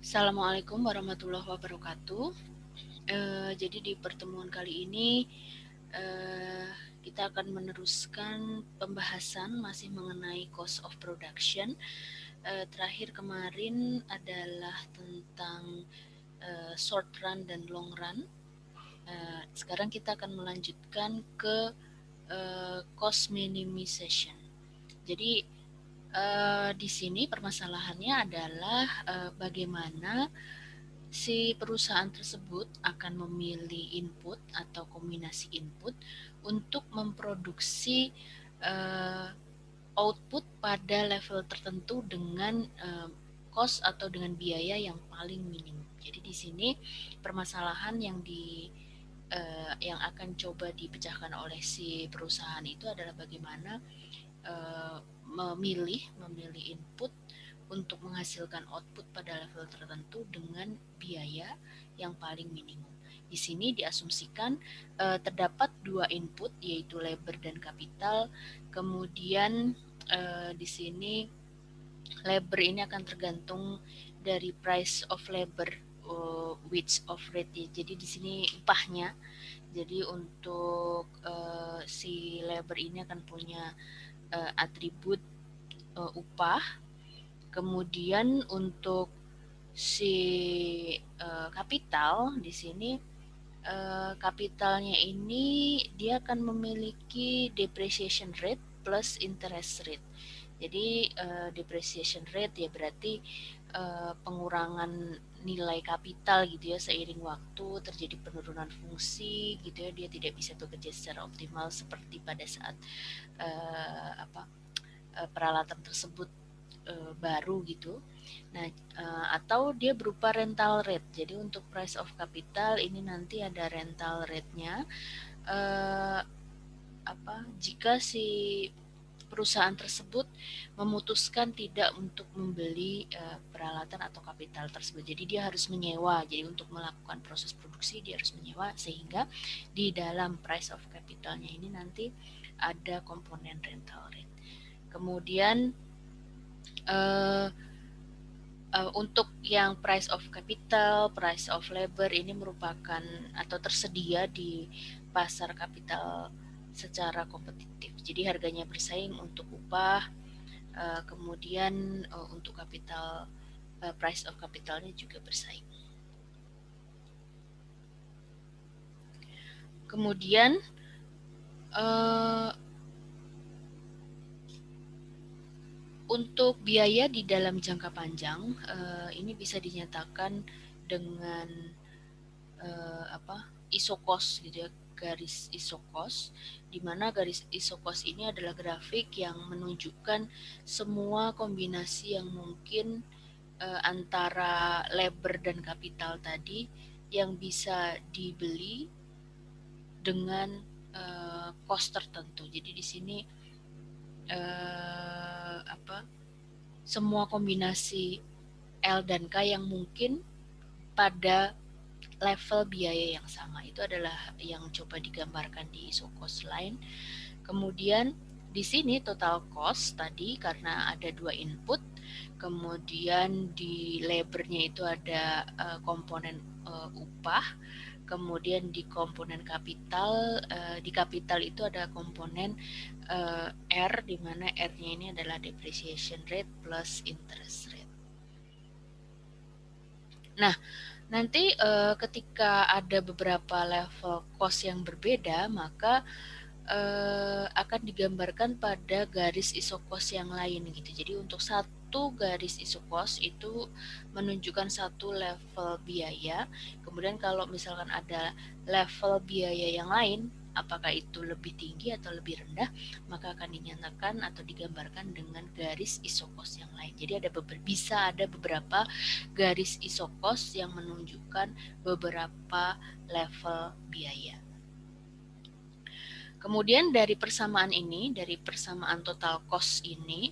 Assalamualaikum warahmatullahi wabarakatuh. Jadi di pertemuan kali ini eh, kita akan meneruskan pembahasan masih mengenai cost of production. Terakhir kemarin adalah tentang short run dan long run. Sekarang kita akan melanjutkan ke cost minimization. Jadi di sini permasalahannya adalah bagaimana si perusahaan tersebut akan memilih input atau kombinasi input untuk memproduksi uh, output pada level tertentu dengan cost atau dengan biaya yang paling minim. Jadi di sini permasalahan yang akan coba dipecahkan oleh si perusahaan itu adalah bagaimana memilih input untuk menghasilkan output pada level tertentu dengan biaya yang paling minimum. Di sini diasumsikan terdapat dua input yaitu labor dan kapital. Kemudian di sini labor ini akan tergantung dari price of labor wage of rate. Jadi di sini upahnya. Jadi untuk si labor ini akan punya atribut upah. Kemudian untuk si kapital di sini kapitalnya ini dia akan memiliki depreciation rate plus interest rate. Jadi depreciation rate ya berarti pengurangan nilai kapital gitu ya seiring waktu terjadi penurunan fungsi gitu ya, dia tidak bisa bekerja secara optimal seperti pada saat peralatan tersebut baru gitu. Nah, atau dia berupa rental rate. Jadi untuk price of capital ini nanti ada rental rate-nya. Jika si perusahaan tersebut memutuskan tidak untuk membeli peralatan atau kapital tersebut. Jadi dia harus menyewa. Jadi untuk melakukan proses produksi dia harus menyewa sehingga di dalam price of capitalnya ini nanti ada komponen rental rate. Kemudian untuk yang price of capital, price of labor ini merupakan atau tersedia di pasar kapital secara kompetitif. Jadi harganya bersaing untuk upah, kemudian untuk kapital price of capitalnya juga bersaing. Kemudian untuk biaya di dalam jangka panjang ini bisa dinyatakan dengan isokos gitu ya, garis isokos, di mana garis isokos ini adalah grafik yang menunjukkan semua kombinasi yang mungkin antara labor dan kapital tadi yang bisa dibeli dengan cost tertentu. Jadi di sini semua kombinasi L dan K yang mungkin pada level biaya yang sama itu adalah yang coba digambarkan di isokos line. Kemudian di sini total cost tadi karena ada dua input, kemudian di labornya itu ada komponen upah, kemudian di komponen kapital, di kapital itu ada komponen R, di mana R-nya ini adalah depreciation rate plus interest rate. Nah, nanti ketika ada beberapa level cost yang berbeda, maka akan digambarkan pada garis isokos yang lain gitu. Jadi untuk satu garis isokos itu menunjukkan satu level biaya. Kemudian kalau misalkan ada level biaya yang lain, apakah itu lebih tinggi atau lebih rendah, maka akan dinyatakan atau digambarkan dengan garis isokos yang lain. Jadi bisa ada beberapa garis isokos yang menunjukkan beberapa level biaya. Kemudian dari persamaan ini, dari persamaan total cost ini,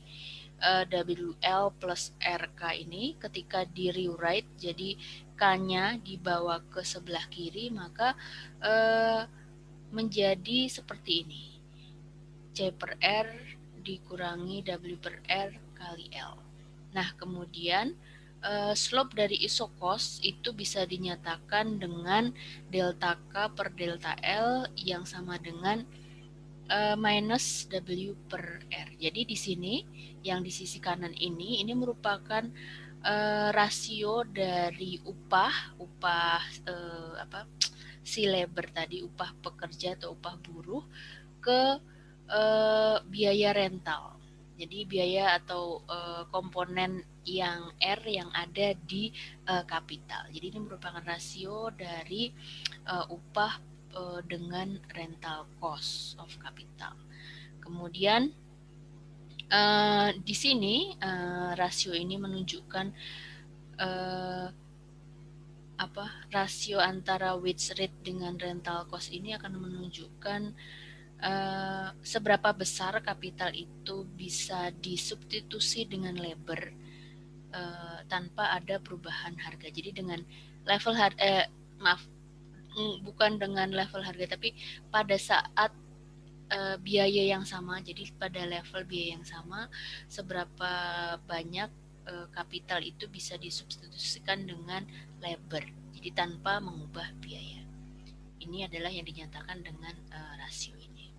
WL plus RK ini ketika di rewrite, jadi K-nya dibawa ke sebelah kiri, maka menjadi seperti ini. C per R dikurangi W per R kali L. Nah, kemudian slope dari isokos itu bisa dinyatakan dengan delta K per delta L yang sama dengan minus W per R. Jadi di sini yang di sisi kanan ini merupakan rasio dari upah si labor tadi, upah pekerja atau upah buruh ke biaya rental. Jadi biaya atau komponen yang R yang ada di kapital. Jadi ini merupakan rasio dari upah dengan rental cost of capital. Kemudian di sini rasio ini menunjukkan rasio antara wage rate dengan rental cost ini akan menunjukkan seberapa besar kapital itu bisa disubstitusi dengan labor tanpa ada perubahan harga. Jadi dengan level bukan dengan level harga, tapi pada saat biaya yang sama. Jadi pada level biaya yang sama, seberapa banyak kapital itu bisa disubstitusikan dengan labor. Jadi tanpa mengubah biaya. Ini adalah yang dinyatakan dengan rasio ini.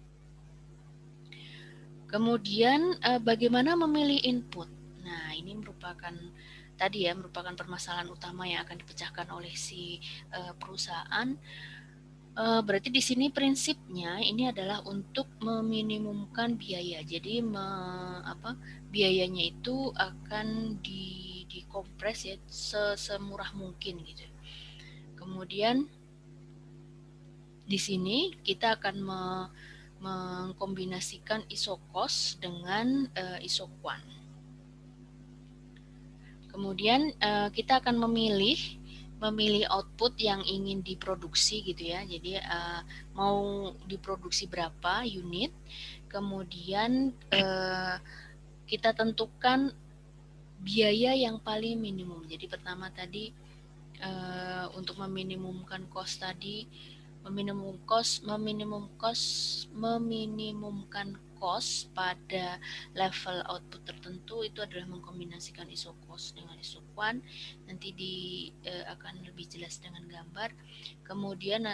Kemudian bagaimana memilih input? Nah, ini merupakan permasalahan utama yang akan dipecahkan oleh si perusahaan. Berarti di sini prinsipnya ini adalah untuk meminimumkan biaya. Jadi biayanya itu akan dikompres ya semurah mungkin gitu. Kemudian di sini kita akan mengkombinasikan isokos dengan isokuan. Kemudian kita akan memilih output yang ingin diproduksi gitu ya. Jadi mau diproduksi berapa unit. Kemudian kita tentukan biaya yang paling minimum. Jadi pertama tadi untuk meminimumkan cost tadi, meminimumkan cost pada level output tertentu itu adalah mengkombinasikan isokos dengan isokuan. Nanti akan lebih jelas dengan gambar. Kemudian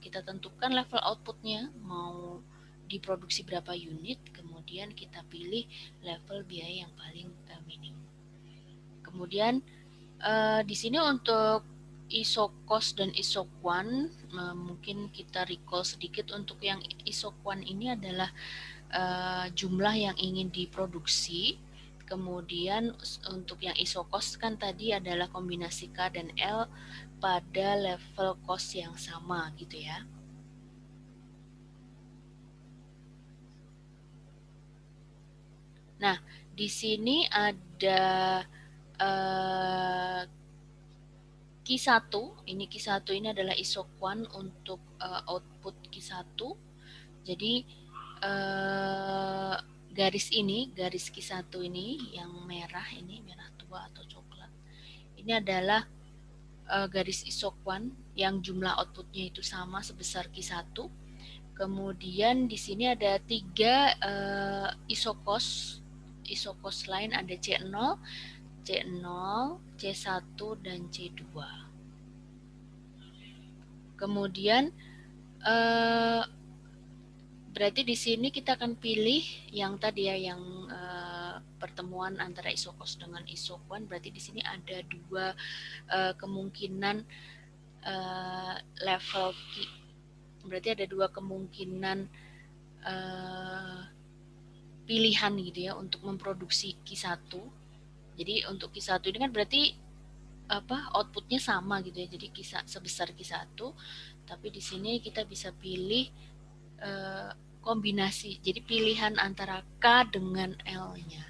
kita tentukan level outputnya mau diproduksi berapa unit, kemudian kita pilih level biaya yang paling minim. Kemudian di sini untuk isokos dan isokuan mungkin kita recall sedikit. Untuk yang isokuan ini adalah jumlah yang ingin diproduksi. Kemudian untuk yang isokos kan tadi adalah kombinasi K dan L pada level cost yang sama gitu ya. Nah, di sini ada Q1, ini Q1 ini adalah isokuan untuk output Q1. Jadi garis Q1 ini yang merah tua atau coklat. Ini adalah garis isokuan yang jumlah outputnya itu sama sebesar Q1. Kemudian di sini ada 3 isokos lain, ada C0, C1, dan C2. Kemudian berarti di sini kita akan pilih yang tadi ya, yang pertemuan antara isokos dengan isokuan. Berarti di sini ada 2 kemungkinan level berarti ada 2 kemungkinan pilihan gitu ya untuk memproduksi Q1. Jadi untuk Q1 ini kan berarti outputnya sama gitu ya, jadi sebesar Q1, tapi di sini kita bisa pilih kombinasi, jadi pilihan antara K dengan L-nya.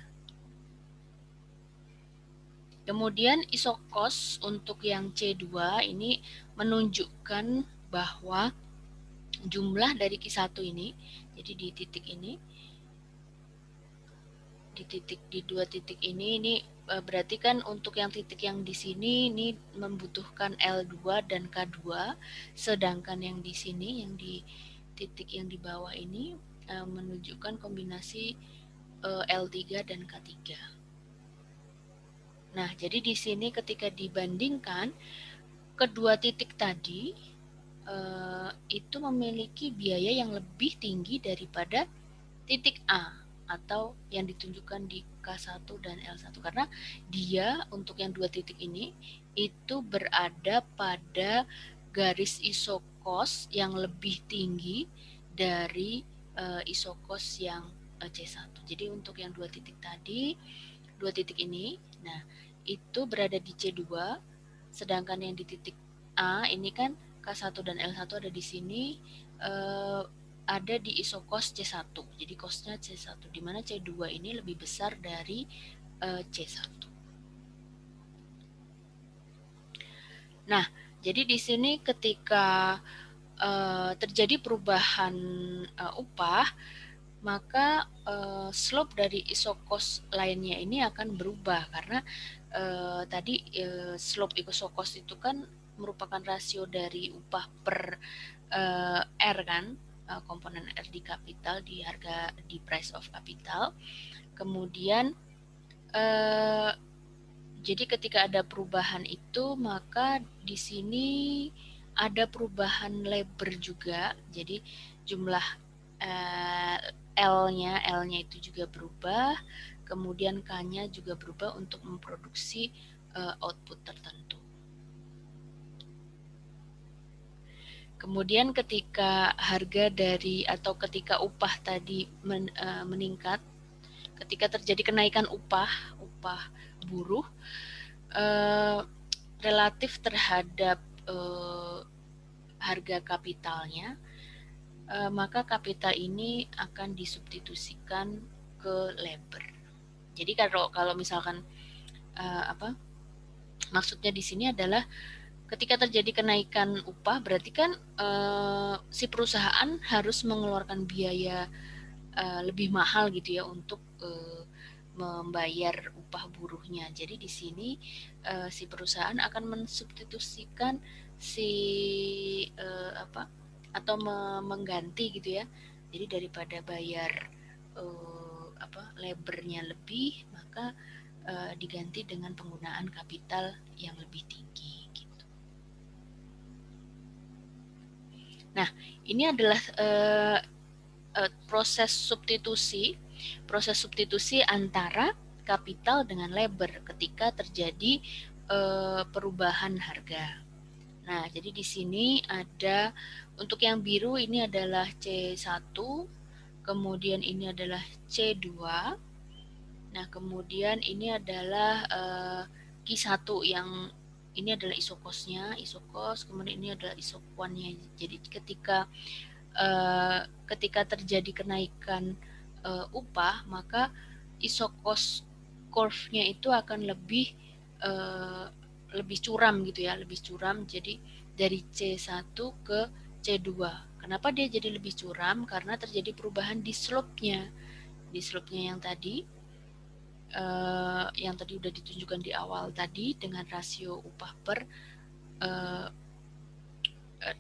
Kemudian isokos untuk yang C2 ini menunjukkan bahwa jumlah dari Q1 ini, jadi di titik ini, di 2 titik ini berarti kan untuk yang titik yang di sini ini membutuhkan L2 dan K2, sedangkan yang di sini, yang di titik yang di bawah ini menunjukkan kombinasi L3 dan K3. Nah, jadi di sini ketika dibandingkan kedua titik tadi itu memiliki biaya yang lebih tinggi daripada titik A atau yang ditunjukkan di K1 dan L1 karena dia untuk yang dua titik ini itu berada pada garis isokos yang lebih tinggi dari isokos yang C1. Jadi untuk yang dua titik tadi, dua titik ini, nah itu berada di C2, sedangkan yang di titik A ini kan K1 dan L1 ada di sini ada di isokos C1. Jadi kosnya C1 di mana C2 ini lebih besar dari C1. Nah, jadi di sini ketika terjadi perubahan upah, maka slope dari isokos lainnya ini akan berubah karena tadi slope isokos itu kan merupakan rasio dari upah per R kan, komponen R di kapital di harga di price of capital. Kemudian jadi ketika ada perubahan itu maka di sini ada perubahan labor juga. Jadi jumlah L-nya itu juga berubah, kemudian K-nya juga berubah untuk memproduksi output tertentu. Kemudian ketika harga dari atau ketika upah tadi meningkat, ketika terjadi kenaikan upah buruh relatif terhadap harga kapitalnya, maka kapital ini akan disubstitusikan ke labor. Jadi kalau misalkan maksudnya di sini adalah ketika terjadi kenaikan upah berarti kan si perusahaan harus mengeluarkan biaya lebih mahal gitu ya untuk membayar upah buruhnya. Jadi di sini si perusahaan akan mensubstitusikan si atau mengganti gitu ya. Jadi daripada bayar labornya lebih, maka diganti dengan penggunaan kapital yang lebih tinggi gitu. Nah, ini adalah proses substitusi antara kapital dengan labor ketika terjadi perubahan harga. Nah, jadi di sini ada untuk yang biru ini adalah C1, kemudian ini adalah C2. Nah, kemudian ini adalah Q1 yang ini adalah isokosnya, isokos, kemudian ini adalah isokuannya. Jadi ketika terjadi kenaikan upah, maka isokos curve-nya itu akan lebih curam gitu ya, lebih curam. Jadi dari C1 ke C2. Kenapa dia jadi lebih curam? Karena terjadi perubahan di slope-nya. Di slope-nya yang tadi udah ditunjukkan di awal tadi dengan rasio upah per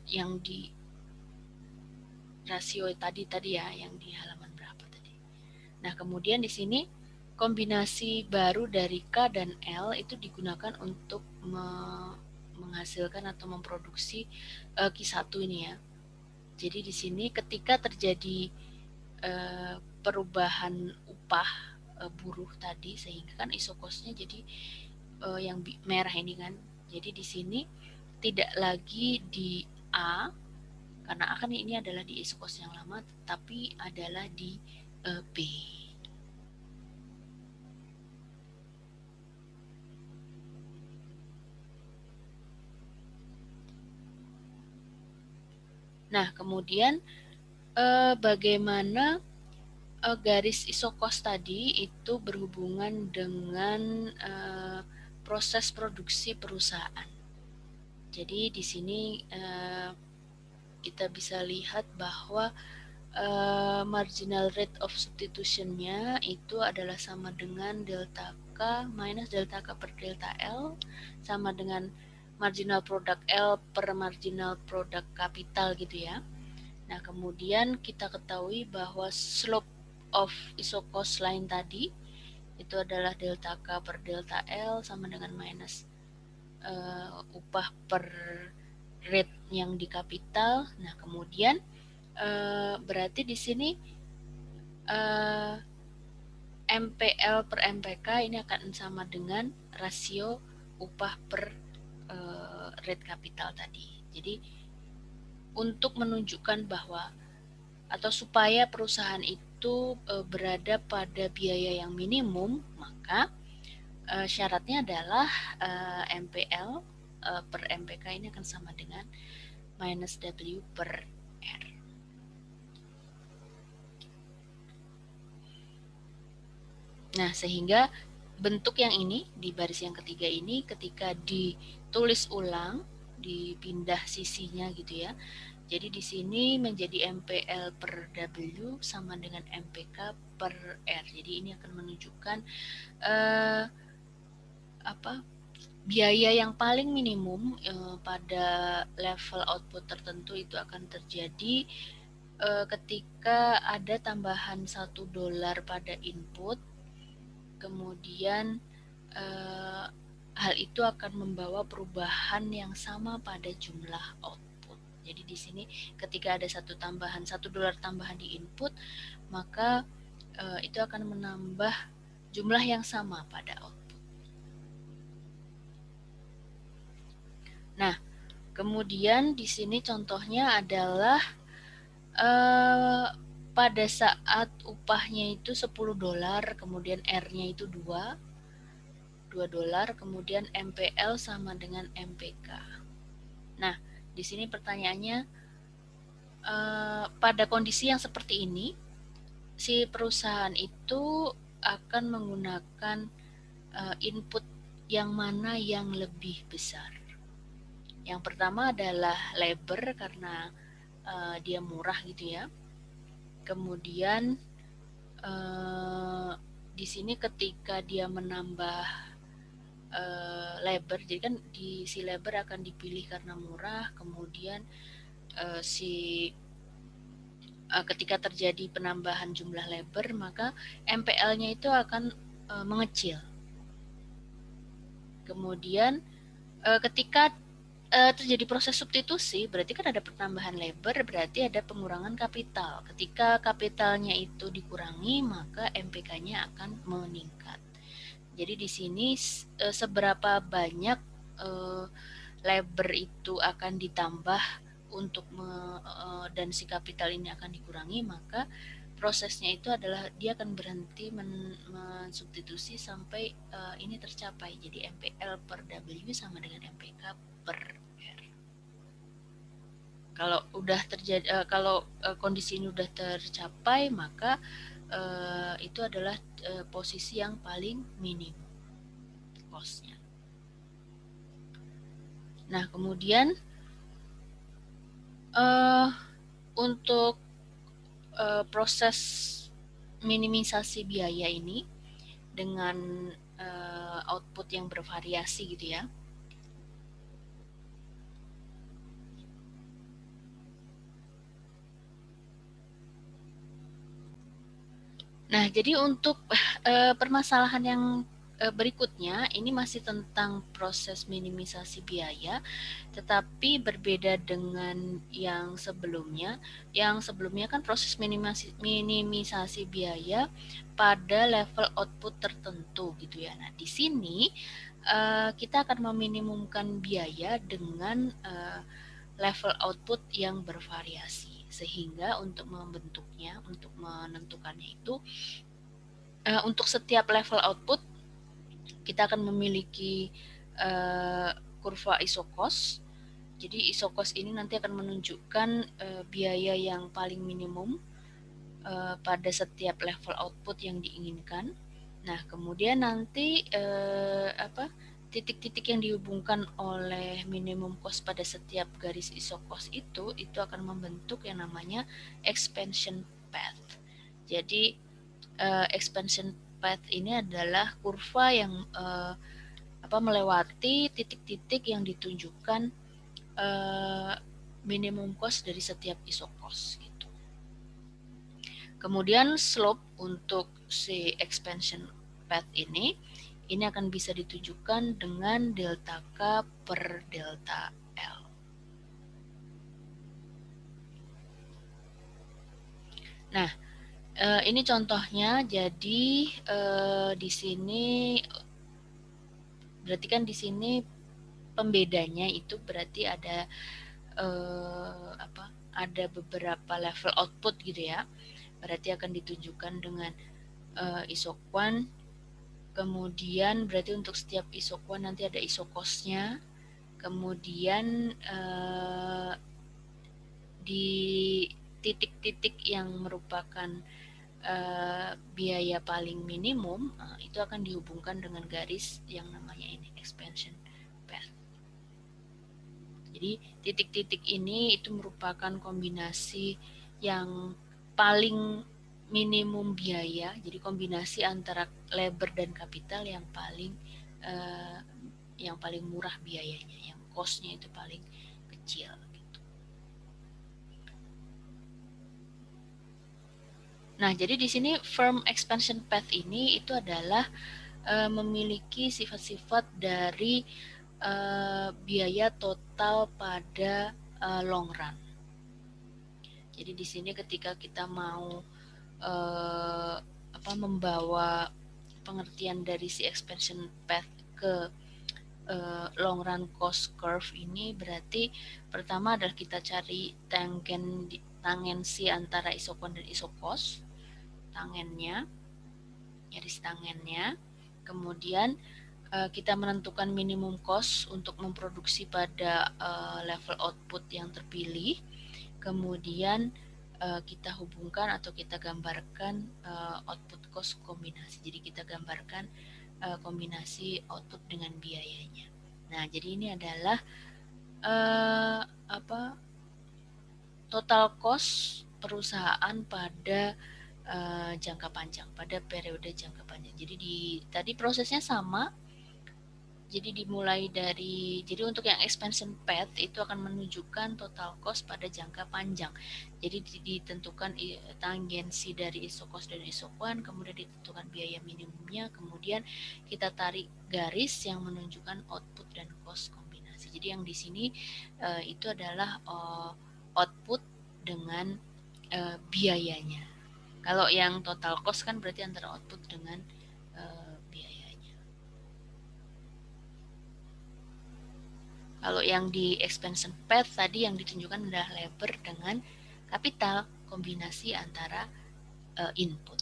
yang di rasio tadi ya yang di halaman berapa tadi. Nah, kemudian di sini kombinasi baru dari K dan L itu digunakan untuk menghasilkan atau memproduksi Q1 ini ya. Jadi di sini ketika terjadi perubahan upah buruh tadi sehingga kan isokosnya jadi yang merah ini kan. Jadi di sini tidak lagi di A karena akan ini adalah di isokos yang lama tapi adalah di B. Nah, kemudian bagaimana garis isokos tadi itu berhubungan dengan proses produksi perusahaan. Jadi di sini kita bisa lihat bahwa marginal rate of substitution-nya itu adalah sama dengan delta K minus delta K per delta L sama dengan marginal product L per marginal product kapital gitu ya. Nah, kemudian kita ketahui bahwa slope of isokos line tadi itu adalah delta K per delta L sama dengan minus upah per rate yang di kapital. Nah, kemudian berarti di sini MPL per MPK ini akan sama dengan rasio upah per rate kapital tadi. Jadi untuk menunjukkan bahwa atau supaya perusahaan itu berada pada biaya yang minimum, maka syaratnya adalah MPL per MPK ini akan sama dengan minus W per R. Nah, sehingga bentuk yang ini di baris yang ketiga ini ketika ditulis ulang, dipindah sisinya gitu ya. Jadi di sini menjadi MPL per W sama dengan MPK per R. Jadi ini akan menunjukkan biaya yang paling minimum pada level output tertentu itu akan terjadi ketika ada tambahan $1 pada input, kemudian hal itu akan membawa perubahan yang sama pada jumlah output. Jadi di sini ketika ada $1 tambahan di input, maka itu akan menambah jumlah yang sama pada output. Nah, kemudian di sini contohnya adalah pada saat upahnya itu $10, kemudian R-nya itu $2, kemudian MPL sama dengan MPK. Nah, di sini pertanyaannya, pada kondisi yang seperti ini, si perusahaan itu akan menggunakan input yang mana yang lebih besar. Yang pertama adalah labor karena dia murah gitu ya. Kemudian di sini ketika dia menambah labor, jadi kan si labor akan dipilih karena murah. Kemudian ketika terjadi penambahan jumlah labor, maka MPL-nya itu akan mengecil. Kemudian ketika terjadi proses substitusi, berarti kan ada penambahan labor, berarti ada pengurangan kapital. Ketika kapitalnya itu dikurangi, maka MPK-nya akan meningkat. Jadi di sini seberapa banyak labor itu akan ditambah untuk dan si kapital ini akan dikurangi, maka prosesnya itu adalah dia akan berhenti mensubstitusi sampai ini tercapai. Jadi MPL per W sama dengan MPK per R. Kalau udah terjadi, kalau kondisi ini udah tercapai, maka itu adalah posisi yang paling minim cost-nya. Nah, kemudian untuk proses minimisasi biaya ini dengan output yang bervariasi gitu ya. Nah, jadi untuk permasalahan yang berikutnya ini masih tentang proses minimisasi biaya, tetapi berbeda dengan yang sebelumnya. Yang sebelumnya kan proses minimisasi biaya pada level output tertentu gitu ya. Nah, di sini kita akan meminimumkan biaya dengan level output yang bervariasi, sehingga untuk membentuknya, untuk menentukannya itu untuk setiap level output kita akan memiliki kurva isokos. Jadi isokos ini nanti akan menunjukkan biaya yang paling minimum pada setiap level output yang diinginkan. Nah, kemudian nanti titik-titik yang dihubungkan oleh minimum cost pada setiap garis isokos itu akan membentuk yang namanya expansion path. Jadi expansion path ini adalah kurva yang melewati titik-titik yang ditunjukkan minimum cost dari setiap isokos gitu. Kemudian slope untuk si expansion path ini akan bisa ditujukan dengan delta K per delta L. Nah, ini contohnya. Jadi di sini berarti kan di sini pembedanya itu berarti ada ada beberapa level output gitu ya. Berarti akan ditunjukkan dengan isoquant. Kemudian berarti untuk setiap isoquant nanti ada isocosnya. Kemudian di titik-titik yang merupakan biaya paling minimum itu akan dihubungkan dengan garis yang namanya ini expansion path. Jadi titik-titik ini itu merupakan kombinasi yang paling minimum biaya. Jadi kombinasi antara labor dan kapital yang paling murah biayanya, yang cost-nya itu paling kecil. Nah, jadi di sini firm expansion path ini itu adalah memiliki sifat-sifat dari biaya total pada long run. Jadi di sini ketika kita mau membawa pengertian dari si expansion path ke long run cost curve ini, berarti pertama adalah kita cari tangensi antara isoquant dan isocos, tangennya, garis tangennya. Kemudian kita menentukan minimum cost untuk memproduksi pada level output yang terpilih. Kemudian kita hubungkan atau kita gambarkan output cost kombinasi. Jadi kita gambarkan kombinasi output dengan biayanya. Nah, jadi ini adalah total cost perusahaan pada jangka panjang, pada periode jangka panjang. Jadi tadi prosesnya sama. Jadi dimulai dari, jadi untuk yang expansion path itu akan menunjukkan total cost pada jangka panjang. Jadi ditentukan tangensi dari isocos dan isoquant, kemudian ditentukan biaya minimumnya, kemudian kita tarik garis yang menunjukkan output dan cost kombinasi. Jadi yang di sini itu adalah output dengan biayanya. Kalau yang total cost kan berarti antara output dengan biayanya. Kalau yang di expansion path tadi yang ditunjukkan adalah labor dengan kapital, kombinasi antara input.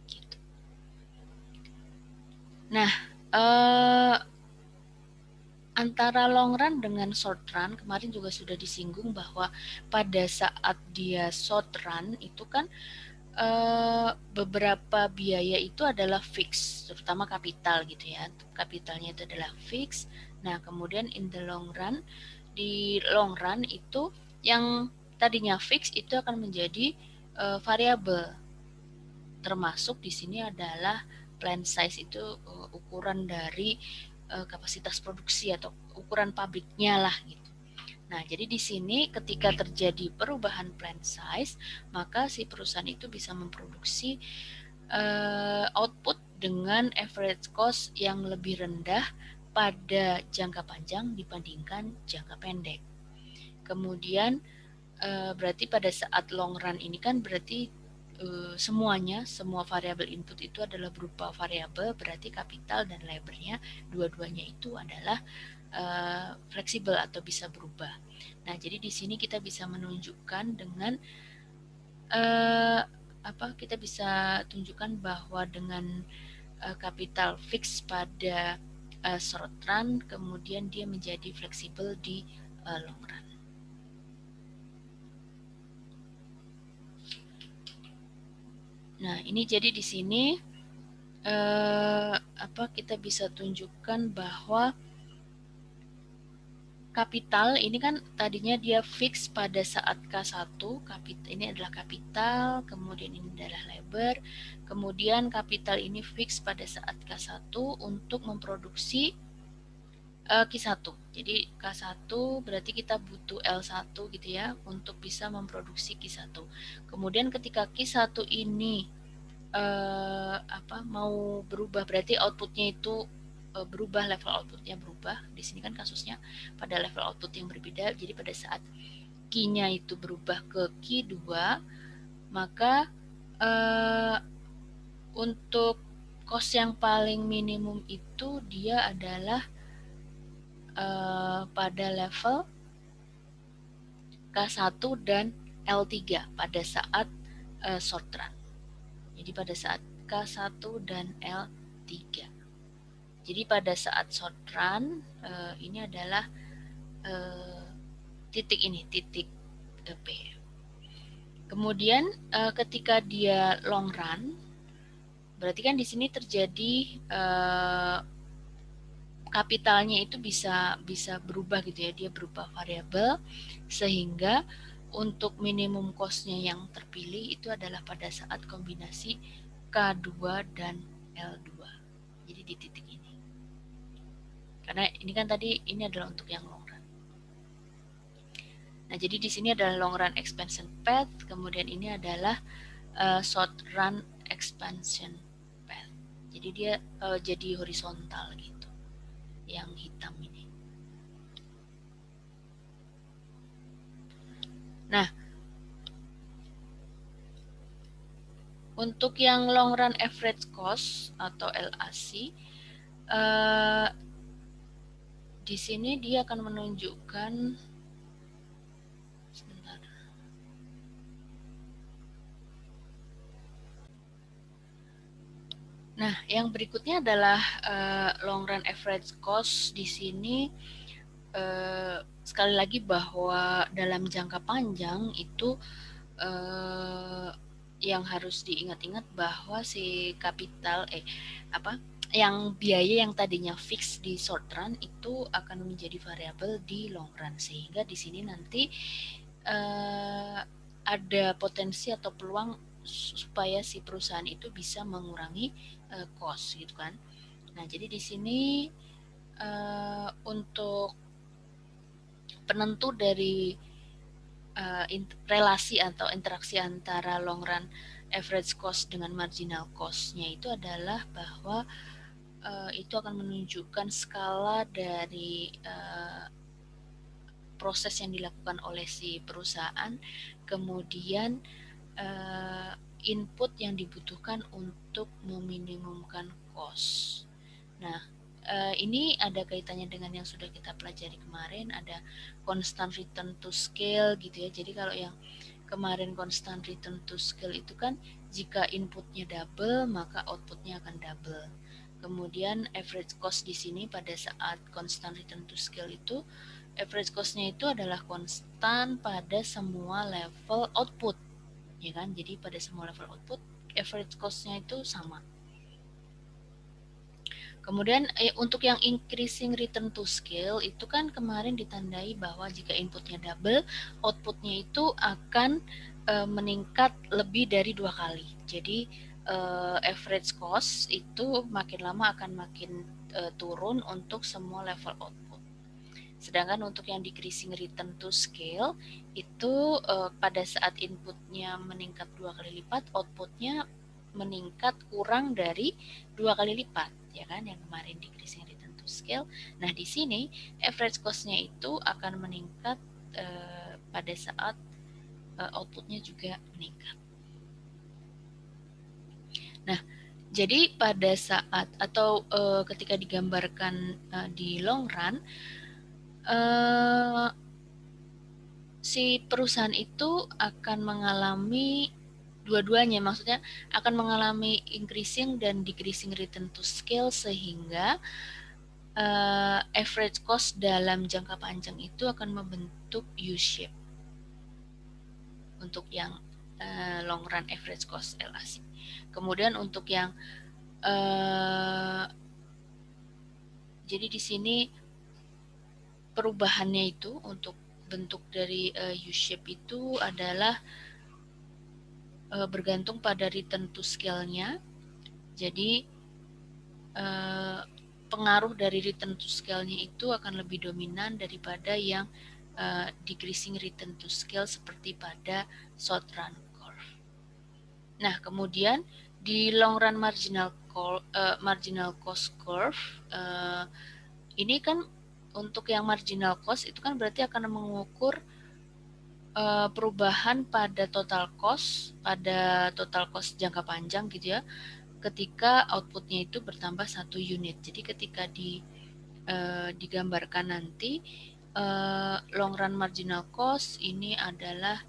Gitu. Nah, antara long run dengan short run kemarin juga sudah disinggung bahwa pada saat dia short run itu kan beberapa biaya itu adalah fix, terutama kapital gitu ya. Kapitalnya itu adalah fix. Nah, kemudian in the long run, di long run itu yang tadinya fix itu akan menjadi variabel. Termasuk di sini adalah plant size, itu ukuran dari kapasitas produksi atau ukuran pabriknya lah gitu. Nah, jadi di sini ketika terjadi perubahan plant size, maka si perusahaan itu bisa memproduksi output dengan average cost yang lebih rendah pada jangka panjang dibandingkan jangka pendek. Kemudian berarti pada saat long run ini kan berarti semua variabel input itu adalah berupa variabel, berarti kapital dan labornya dua-duanya itu adalah fleksibel atau bisa berubah. Nah, jadi di sini kita bisa menunjukkan dengan kita bisa tunjukkan bahwa dengan kapital fix pada short run, kemudian dia menjadi fleksibel di long run. Nah, ini jadi di sini kita bisa tunjukkan bahwa kapital ini kan tadinya dia fix pada saat K1, ini adalah kapital, kemudian ini adalah labor, kemudian kapital ini fix pada saat K1 untuk memproduksi Q1. Jadi K1 berarti kita butuh L1 gitu ya untuk bisa memproduksi Q1. Kemudian ketika Q1 ini mau berubah, berarti outputnya itu berubah, level outputnya berubah. Di sini kan kasusnya pada level output yang berbeda. Jadi pada saat key-nya itu berubah ke key 2, maka untuk cost yang paling minimum itu dia adalah pada level K1 dan L3 pada saat short run. Jadi pada saat K1 dan L3. Jadi pada saat short run ini adalah titik ini, titik P. Kemudian ketika dia long run, berarti kan di sini terjadi kapitalnya itu bisa berubah gitu ya, dia berubah variabel, sehingga untuk minimum cost-nya yang terpilih itu adalah pada saat kombinasi K2 dan L2. Jadi di titik ini. Karena ini kan tadi ini adalah untuk yang long run. Nah, jadi di sini adalah long run expansion path, kemudian ini adalah short run expansion path. Jadi dia jadi horizontal gitu, yang hitam ini. Nah, untuk yang long run average cost atau LAC, di sini dia akan menunjukkan, sebentar. Nah, yang berikutnya adalah long run average cost. Di sini sekali lagi bahwa dalam jangka panjang itu yang harus diingat-ingat bahwa si kapital yang biaya yang tadinya fix di short run itu akan menjadi variabel di long run, sehingga di sini nanti ada potensi atau peluang supaya si perusahaan itu bisa mengurangi cost gitu kan. Nah, jadi di sini untuk penentu dari relasi atau interaksi antara long run average cost dengan marginal cost-nya itu adalah bahwa itu akan menunjukkan skala dari proses yang dilakukan oleh si perusahaan, kemudian input yang dibutuhkan untuk meminimumkan cost. Nah, ini ada kaitannya dengan yang sudah kita pelajari kemarin, ada constant return to scale gitu ya. Jadi kalau yang kemarin constant return to scale itu kan jika inputnya double maka outputnya akan double. Kemudian average cost di sini pada saat constant return to scale itu average cost-nya itu adalah konstan pada semua level output, ya kan? Jadi pada semua level output average cost-nya itu sama. Kemudian untuk yang increasing return to scale itu kan kemarin ditandai bahwa jika inputnya double, outputnya itu akan meningkat lebih dari 2 kali. Jadi average cost itu makin lama akan makin turun untuk semua level output. Sedangkan untuk yang decreasing return to scale itu pada saat inputnya meningkat 2 kali lipat, outputnya meningkat kurang dari 2 kali lipat, ya kan, yang kemarin decreasing return to scale. Nah, di sini average cost-nya itu akan meningkat pada saat outputnya juga meningkat. Nah, jadi pada saat atau ketika digambarkan di long run, si perusahaan itu akan mengalami dua-duanya, maksudnya akan mengalami increasing dan decreasing return to scale, sehingga average cost dalam jangka panjang itu akan membentuk U-shape untuk yang long run average cost LAC. Kemudian untuk yang jadi di sini perubahannya itu untuk bentuk dari U-shape itu adalah bergantung pada return to scale-nya. Jadi pengaruh dari return to scale-nya itu akan lebih dominan daripada yang decreasing return to scale seperti pada short run curve. Nah, kemudian Di long run marginal cost curve ini kan untuk yang marginal cost itu kan berarti akan mengukur perubahan pada total cost jangka panjang gitu ya, ketika outputnya itu bertambah 1 unit. Jadi ketika digambarkan nanti long run marginal cost ini adalah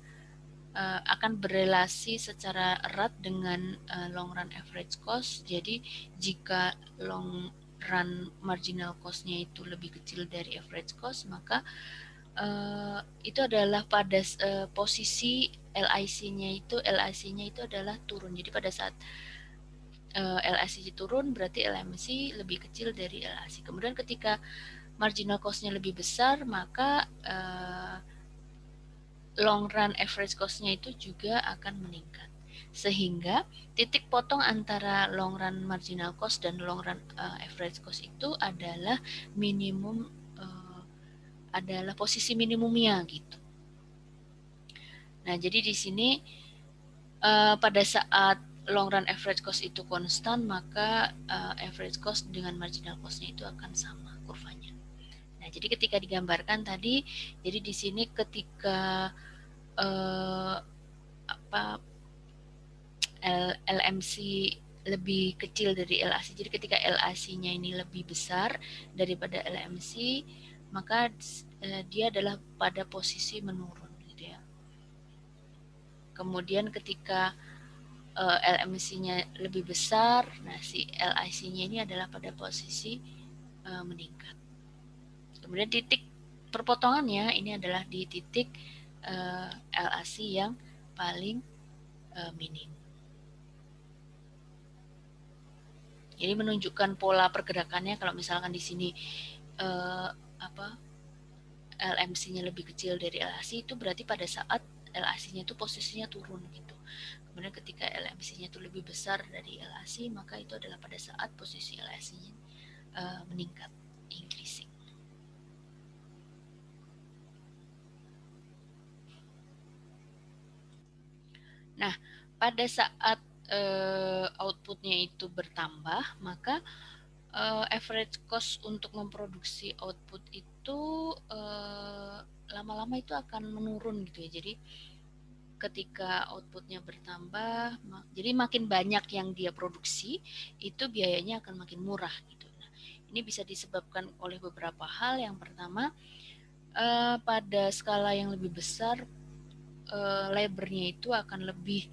akan berelasi secara erat dengan long run average cost. Jadi jika long run marginal cost-nya itu lebih kecil dari average cost, maka itu adalah pada posisi LIC-nya itu adalah turun. Jadi pada saat LIC turun berarti LMC lebih kecil dari LIC. Kemudian ketika marginal cost-nya lebih besar, maka long run average cost-nya itu juga akan meningkat. Sehingga titik potong antara long run marginal cost dan long run average cost itu adalah minimum adalah posisi minimumnya gitu. Nah, jadi di sini pada saat long run average cost itu konstan, maka average cost dengan marginal cost-nya itu akan sama kurvanya. Nah, jadi ketika digambarkan tadi, jadi di sini ketika LMC lebih kecil dari LAC, jadi ketika LAC-nya ini lebih besar daripada LMC, maka dia adalah pada posisi menurun gitu ya. Kemudian ketika LMC-nya lebih besar, nah si LIC-nya ini adalah pada posisi meningkat. Kemudian titik perpotongannya ini adalah di titik LAC yang paling minim. Jadi menunjukkan pola pergerakannya, kalau misalkan di sini LMC-nya lebih kecil dari LAC, itu berarti pada saat LAC-nya itu posisinya turun gitu. Kemudian ketika LMC-nya itu lebih besar dari LAC, maka itu adalah pada saat posisi LAC-nya meningkat, increasing. Nah, pada saat outputnya itu bertambah, maka average cost untuk memproduksi output itu lama-lama itu akan menurun gitu ya. Jadi ketika outputnya bertambah, jadi makin banyak yang dia produksi, itu biayanya akan makin murah gitu. Nah, ini bisa disebabkan oleh beberapa hal. Yang pertama, pada skala yang lebih besar, labornya itu akan lebih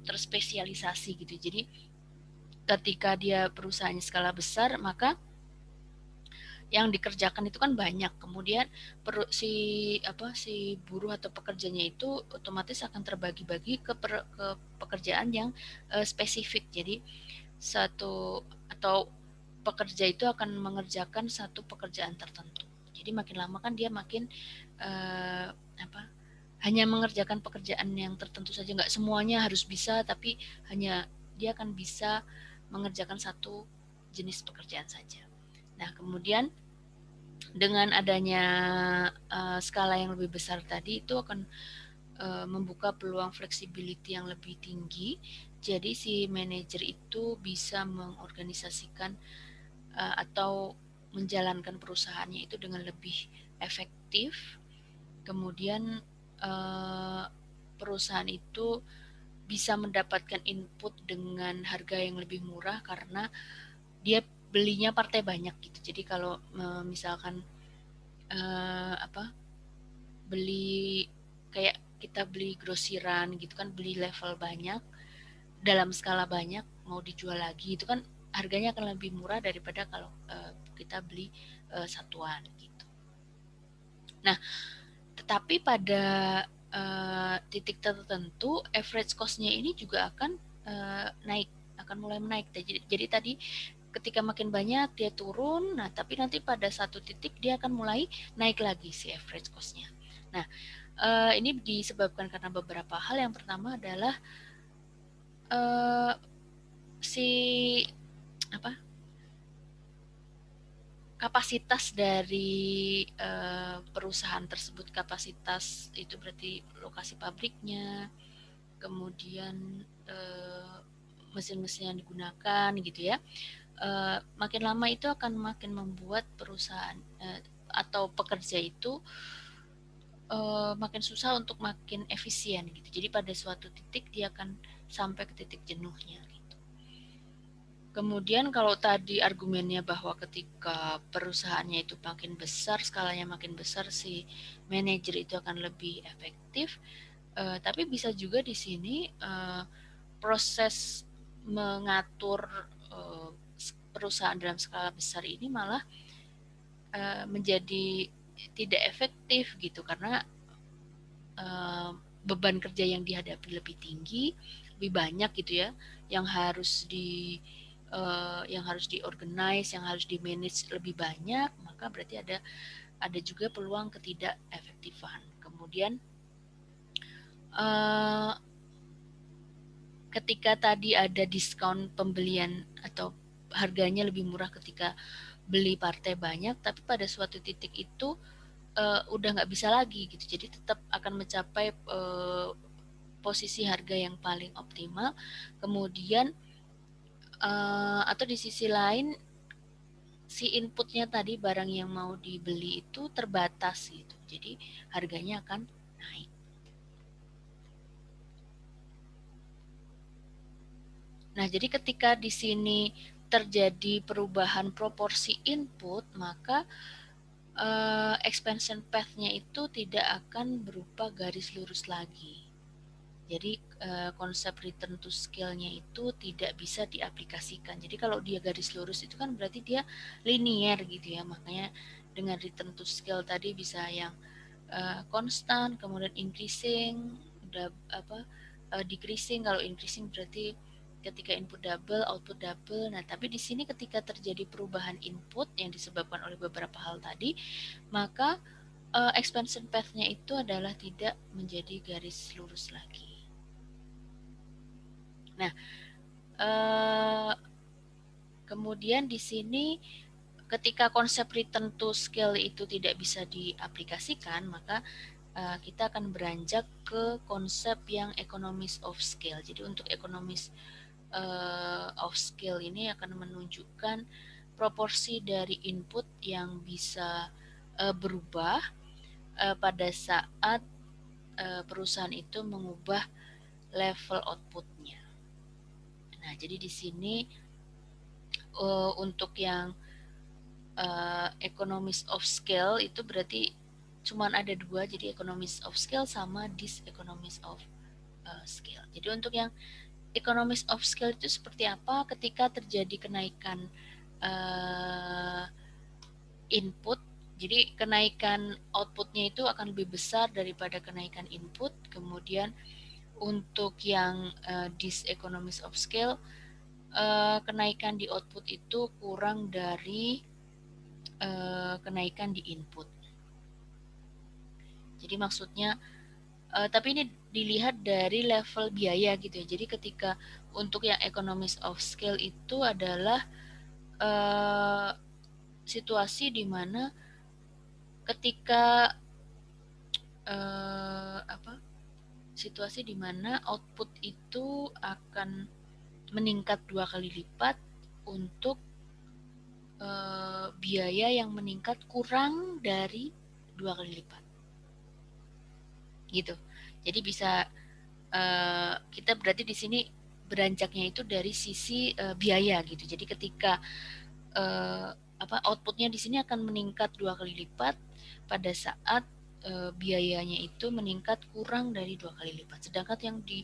terspesialisasi gitu. Jadi ketika dia perusahaannya skala besar, maka yang dikerjakan itu kan banyak. Kemudian si buruh atau pekerjanya itu otomatis akan terbagi-bagi ke pekerjaan yang spesifik. Jadi satu atau pekerja itu akan mengerjakan satu pekerjaan tertentu. Jadi makin lama kan dia makin hanya mengerjakan pekerjaan yang tertentu saja, nggak semuanya harus bisa, tapi hanya dia akan bisa mengerjakan satu jenis pekerjaan saja. Nah, kemudian dengan adanya skala yang lebih besar tadi, itu akan membuka peluang flexibility yang lebih tinggi. Jadi si manajer itu bisa mengorganisasikan atau menjalankan perusahaannya itu dengan lebih efektif. Kemudian perusahaan itu bisa mendapatkan input dengan harga yang lebih murah karena dia belinya partai banyak gitu. Jadi kalau misalkan beli kayak kita beli grosiran gitu kan, beli level banyak dalam skala banyak mau dijual lagi, itu kan harganya akan lebih murah daripada kalau kita beli satuan gitu. Nah, tetapi pada titik tertentu average cost-nya ini juga akan akan mulai menaik. Jadi tadi ketika makin banyak dia turun, nah tapi nanti pada satu titik dia akan mulai naik lagi si average cost-nya. Nah, ini disebabkan karena beberapa hal. Yang pertama adalah kapasitas dari perusahaan tersebut. Kapasitas itu berarti lokasi pabriknya, kemudian mesin-mesin yang digunakan gitu ya, makin lama itu akan makin membuat perusahaan atau pekerja itu makin susah untuk makin efisien gitu. Jadi pada suatu titik dia akan sampai ke titik jenuhnya gitu. Kemudian kalau tadi argumennya bahwa ketika perusahaannya itu makin besar, skalanya makin besar, si manajer itu akan lebih efektif. Tapi bisa juga di sini proses mengatur perusahaan dalam skala besar ini malah menjadi tidak efektif gitu, karena beban kerja yang dihadapi lebih tinggi, lebih banyak gitu ya, yang harus diorganize, yang harus di manage lebih banyak, maka berarti ada juga peluang ketidakefektifan. Kemudian ketika tadi ada diskon pembelian atau harganya lebih murah ketika beli partai banyak, tapi pada suatu titik itu udah nggak bisa lagi gitu, jadi tetap akan mencapai posisi harga yang paling optimal. Kemudian atau di sisi lain si inputnya tadi, barang yang mau dibeli itu terbatas gitu, jadi harganya akan naik. Nah, jadi ketika di sini terjadi perubahan proporsi input, maka expansion path-nya itu tidak akan berupa garis lurus lagi. Jadi konsep return to scale-nya itu tidak bisa diaplikasikan. Jadi kalau dia garis lurus itu kan berarti dia linear gitu ya. Makanya dengan return to scale tadi bisa yang konstan, kemudian increasing, decreasing. Kalau increasing berarti ketika input double, output double. Nah, tapi di sini ketika terjadi perubahan input yang disebabkan oleh beberapa hal tadi, maka expansion path-nya itu adalah tidak menjadi garis lurus lagi. Nah, kemudian di sini ketika konsep return to scale itu tidak bisa diaplikasikan, maka kita akan beranjak ke konsep yang economies of scale. Jadi untuk economies of scale ini akan menunjukkan proporsi dari input yang bisa berubah pada saat perusahaan itu mengubah level outputnya. Nah, jadi di sini untuk yang economies of scale itu berarti cuman ada dua, jadi economies of scale sama diseconomies of scale. Jadi untuk yang economies of scale itu seperti apa? Ketika terjadi kenaikan input, jadi kenaikan outputnya itu akan lebih besar daripada kenaikan input. Kemudian untuk yang diseconomies of scale, kenaikan di output itu kurang dari kenaikan di input. Jadi maksudnya tapi ini dilihat dari level biaya gitu ya. Jadi ketika untuk yang economies of scale itu adalah situasi di mana ketika situasi di mana output itu akan meningkat 2 kali lipat untuk biaya yang meningkat kurang dari 2 kali lipat gitu. Jadi bisa kita berarti di sini beranjaknya itu dari sisi biaya gitu. Jadi ketika outputnya di sini akan meningkat 2 kali lipat pada saat biayanya itu meningkat kurang dari 2 kali lipat. Sedangkan yang di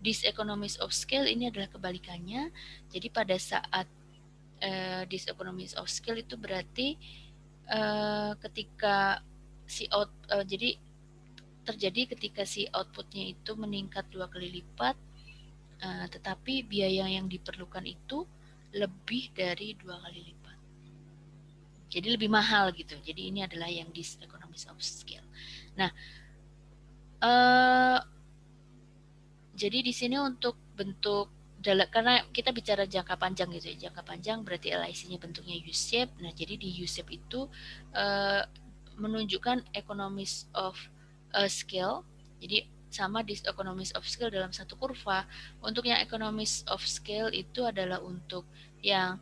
diseconomies of scale ini adalah kebalikannya. Jadi pada saat diseconomies of scale itu berarti ketika jadi terjadi ketika si outputnya itu meningkat 2 kali lipat, tetapi biaya yang diperlukan itu lebih dari 2 kali lipat. Jadi lebih mahal gitu. Jadi ini adalah yang diseconomies of scale. Nah, jadi di sini untuk bentuk karena kita bicara jangka panjang gitu ya. Jangka panjang berarti LIC-nya bentuknya U-shape. Nah, jadi di U-shape itu menunjukkan economies of scale. Jadi sama diseconomies of scale dalam satu kurva. Untuk yang economies of scale itu adalah untuk yang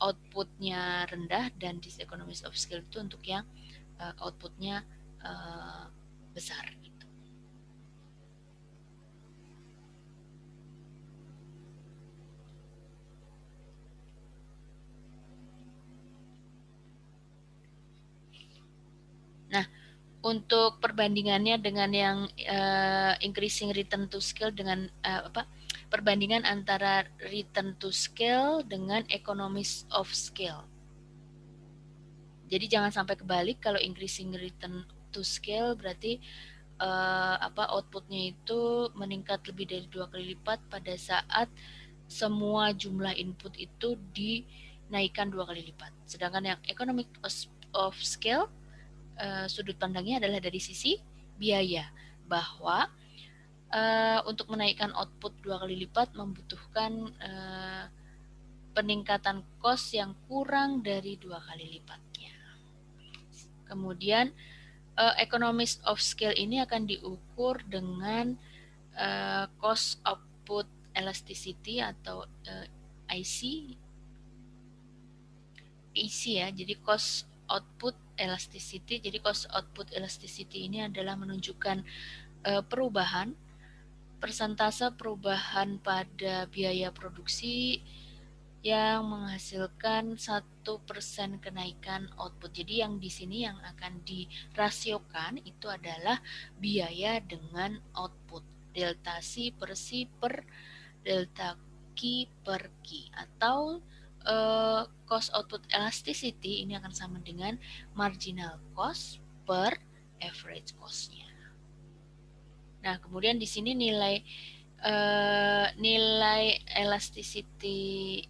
outputnya rendah, dan diseconomies of scale itu untuk yang outputnya besar gitu. Nah, untuk perbandingannya dengan yang increasing return to scale dengan perbandingan antara return to scale dengan economies of scale. Jadi jangan sampai kebalik, kalau increasing return to scale berarti outputnya itu meningkat lebih dari 2 kali lipat pada saat semua jumlah input itu dinaikkan 2 kali lipat. Sedangkan yang economic of scale sudut pandangnya adalah dari sisi biaya, bahwa untuk menaikkan output 2 kali lipat membutuhkan peningkatan cost yang kurang dari 2 kali lipatnya. Kemudian economies of scale ini akan diukur dengan cost output elasticity atau IC ya. Jadi cost output elasticity. Jadi cost output elasticity ini adalah menunjukkan perubahan persentase perubahan pada biaya produksi yang menghasilkan 1% kenaikan output. Jadi yang di sini yang akan dirasiokan itu adalah biaya dengan output. Delta C per C per delta Q per Q, atau cost output elasticity ini akan sama dengan marginal cost per average cost-nya. Nah, kemudian di sini nilai elasticity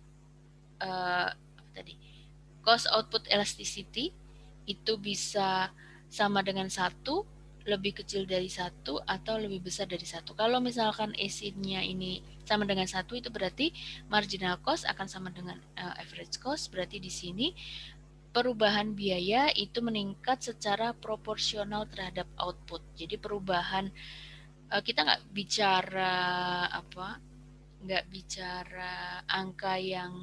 cost output elasticity itu bisa sama dengan 1, lebih kecil dari 1, atau lebih besar dari 1. Kalau misalkan AC-nya ini sama dengan 1, itu berarti marginal cost akan sama dengan average cost. Berarti di sini perubahan biaya itu meningkat secara proporsional terhadap output. Jadi perubahan kita nggak bicara angka yang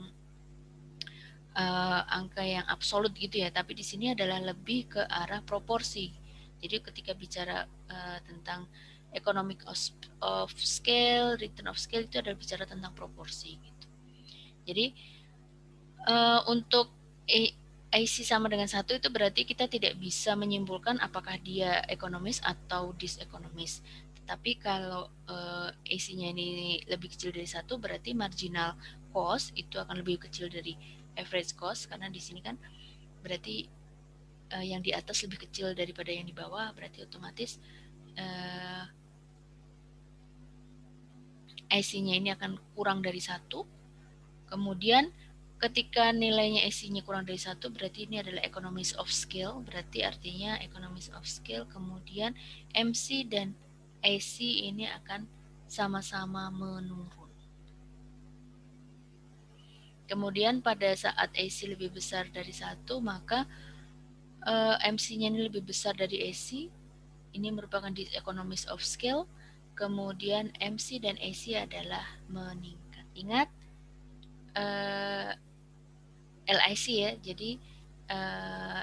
absolut gitu ya, tapi di sini adalah lebih ke arah proporsi. Jadi ketika bicara tentang economic of scale, return of scale, itu adalah bicara tentang proporsi gitu. Jadi untuk IC sama dengan 1 itu berarti kita tidak bisa menyimpulkan apakah dia ekonomis atau disekonomis. Tetapi kalau AC-nya ini lebih kecil dari 1, berarti marginal cost itu akan lebih kecil dari average cost, karena di sini kan berarti yang di atas lebih kecil daripada yang di bawah, berarti otomatis IC-nya ini akan kurang dari 1. Kemudian ketika nilainya AC-nya kurang dari 1, berarti ini adalah economies of scale. Berarti artinya economies of scale, kemudian MC dan AC ini akan sama-sama menurun. Kemudian pada saat AC lebih besar dari 1, maka MC-nya ini lebih besar dari AC. Ini merupakan economies of scale. Kemudian MC dan AC adalah meningkat. Ingat LIC ya, jadi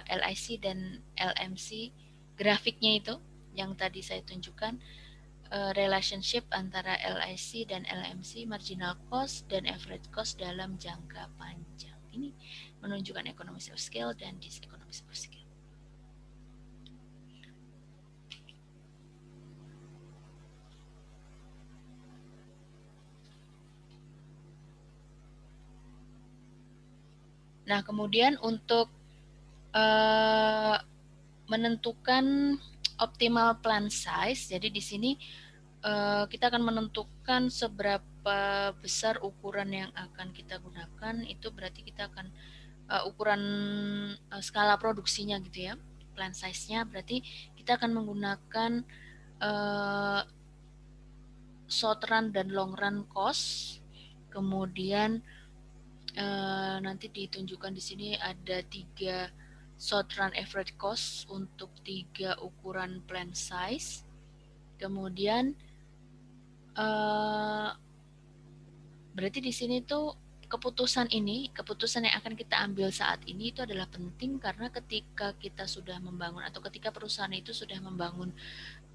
LIC dan LMC grafiknya itu yang tadi saya tunjukkan, relationship antara LIC dan LMC, marginal cost dan average cost dalam jangka panjang. Ini menunjukkan economies of scale dan diseconomies of scale. Nah, kemudian untuk menentukan optimal plant size, jadi di sini kita akan menentukan seberapa besar ukuran yang akan kita gunakan. Itu berarti kita akan ukuran skala produksinya gitu ya, plant size-nya. Berarti kita akan menggunakan short run dan long run cost. Kemudian nanti ditunjukkan di sini ada 3 short run average cost untuk 3 ukuran plant size. Kemudian berarti di sini tuh keputusan yang akan kita ambil saat ini itu adalah penting, karena ketika kita sudah membangun atau ketika perusahaan itu sudah membangun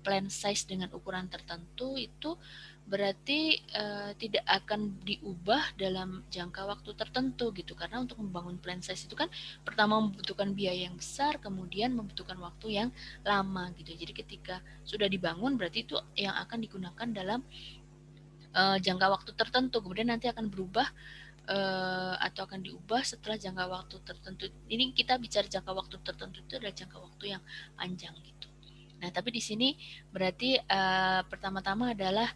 plan size dengan ukuran tertentu, itu berarti tidak akan diubah dalam jangka waktu tertentu gitu, karena untuk membangun plan size itu kan pertama membutuhkan biaya yang besar, kemudian membutuhkan waktu yang lama gitu. Jadi ketika sudah dibangun berarti itu yang akan digunakan dalam jangka waktu tertentu, kemudian nanti akan berubah atau akan diubah setelah jangka waktu tertentu. Ini kita bicara jangka waktu tertentu itu adalah jangka waktu yang panjang gitu. Nah, tapi di sini berarti pertama-tama adalah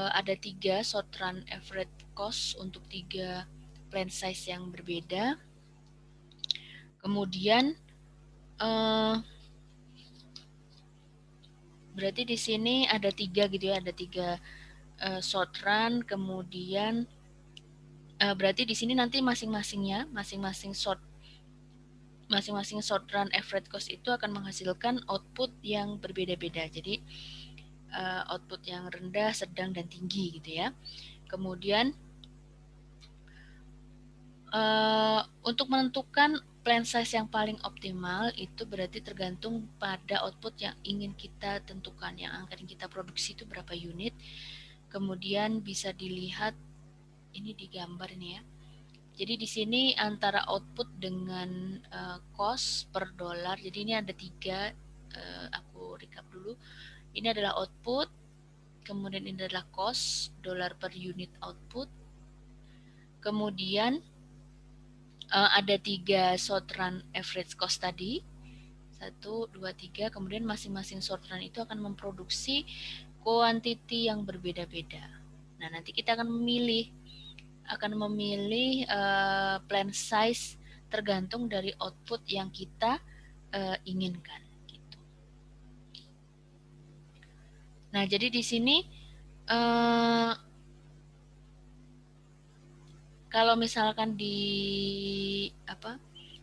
ada 3 short run average cost untuk 3 plan size yang berbeda. Kemudian berarti di sini ada 3 gitu ya, ada 3 short run, kemudian berarti di sini nanti masing-masing short run average cost itu akan menghasilkan output yang berbeda-beda. Jadi output yang rendah, sedang, dan tinggi gitu ya. Kemudian untuk menentukan plan size yang paling optimal itu berarti tergantung pada output yang ingin kita tentukan, yang akan kita produksi itu berapa unit. Kemudian bisa dilihat ini di gambar ini ya. Jadi di sini antara output dengan cost per dolar. Jadi ini ada 3. Aku recap dulu. Ini adalah output, kemudian ini adalah cost dolar per unit output. Kemudian ada 3 short run average cost tadi. 1, 2, 3. Kemudian masing-masing short run itu akan memproduksi quantity yang berbeda-beda. Nah, nanti kita akan memilih plan size tergantung dari output yang kita inginkan gitu. Nah, jadi di sini kalau misalkan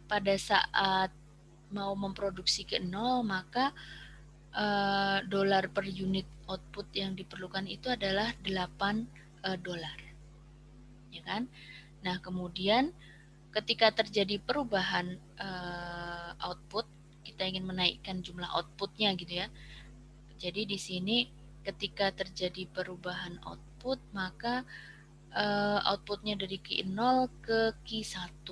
pada saat mau memproduksi ke 0, maka dolar per unit output yang diperlukan itu adalah 8 dolar. Ya kan? Nah, kemudian ketika terjadi perubahan output, kita ingin menaikkan jumlah outputnya gitu ya. Jadi di sini ketika terjadi perubahan output, maka outputnya dari Q0 ke Q1.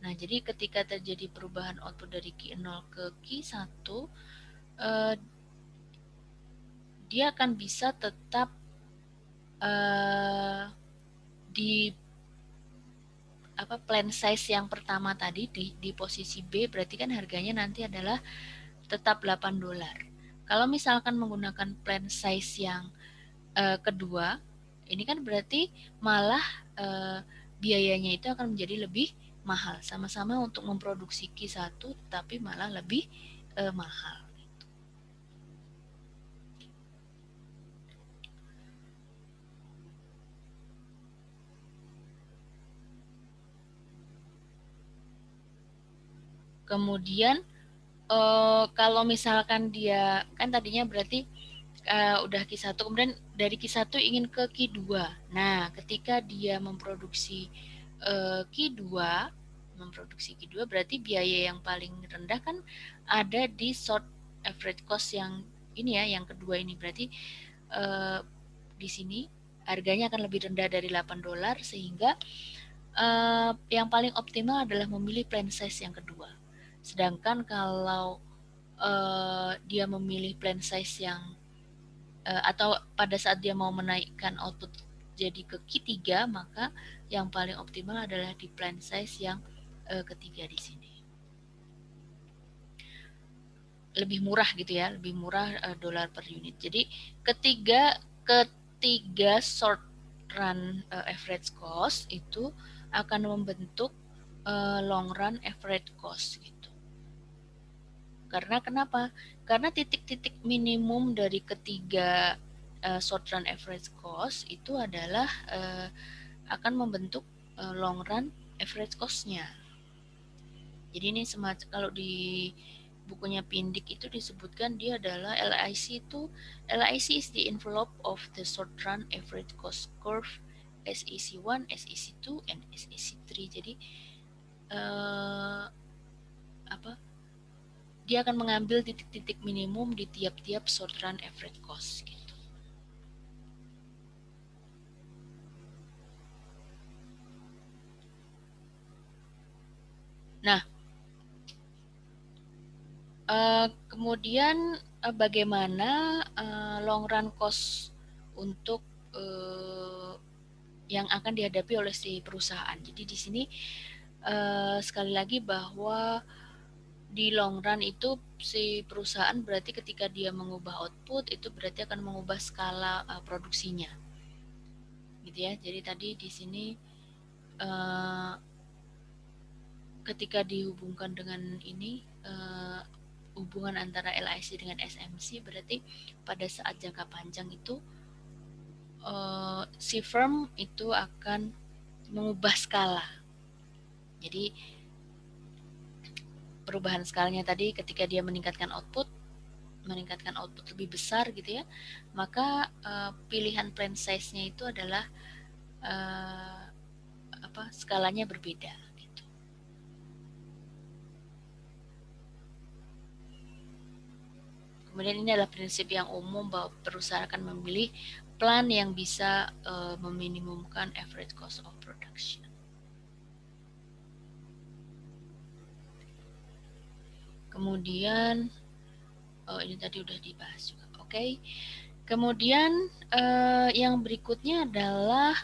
Nah, jadi ketika terjadi perubahan output dari Q0 ke Q1, dia akan bisa tetap di plan size yang pertama tadi di posisi B, berarti kan harganya nanti adalah tetap 8 dolar. Kalau misalkan menggunakan plan size yang kedua, ini kan berarti malah biayanya itu akan menjadi lebih mahal. Sama-sama untuk memproduksi Q1 tapi malah lebih mahal. Kemudian kalau misalkan dia kan tadinya berarti udah Q1, kemudian dari Q1 ingin ke Q2. Nah, ketika dia memproduksi Q2 berarti biaya yang paling rendah kan ada di short average cost yang ini ya, yang kedua ini. Berarti di sini harganya akan lebih rendah dari 8 dolar, sehingga yang paling optimal adalah memilih plan size yang kedua. Sedangkan kalau dia memilih plan size yang atau pada saat dia mau menaikkan output jadi ke Q3, maka yang paling optimal adalah di plan size yang ketiga di sini. Lebih murah gitu ya, lebih murah dolar per unit. Jadi ketiga short run average cost itu akan membentuk long run average cost gitu. Karena kenapa? Karena titik-titik minimum dari ketiga short run average cost itu adalah akan membentuk long run average cost-nya. Jadi ini semacam kalau di bukunya Pindik itu disebutkan dia adalah LIC is the envelope of the short run average cost curve SEC1, SEC2, and SEC3. Jadi apa? Dia akan mengambil titik-titik minimum di tiap-tiap short run average cost gitu. Nah, kemudian bagaimana long run cost untuk yang akan dihadapi oleh si perusahaan. Jadi di sini sekali lagi bahwa di long run itu si perusahaan berarti ketika dia mengubah output itu berarti akan mengubah skala produksinya, gitu ya. Jadi tadi di sini ketika dihubungkan dengan ini hubungan antara LIC dengan SMC berarti pada saat jangka panjang itu si firm itu akan mengubah skala. Jadi perubahan skalanya tadi ketika dia meningkatkan output lebih besar gitu ya, maka pilihan plan size-nya itu adalah skalanya berbeda gitu. Kemudian ini adalah prinsip yang umum bahwa perusahaan akan memilih plan yang bisa meminimumkan average cost of production. Kemudian ini tadi udah dibahas juga. Oke. Kemudian yang berikutnya adalah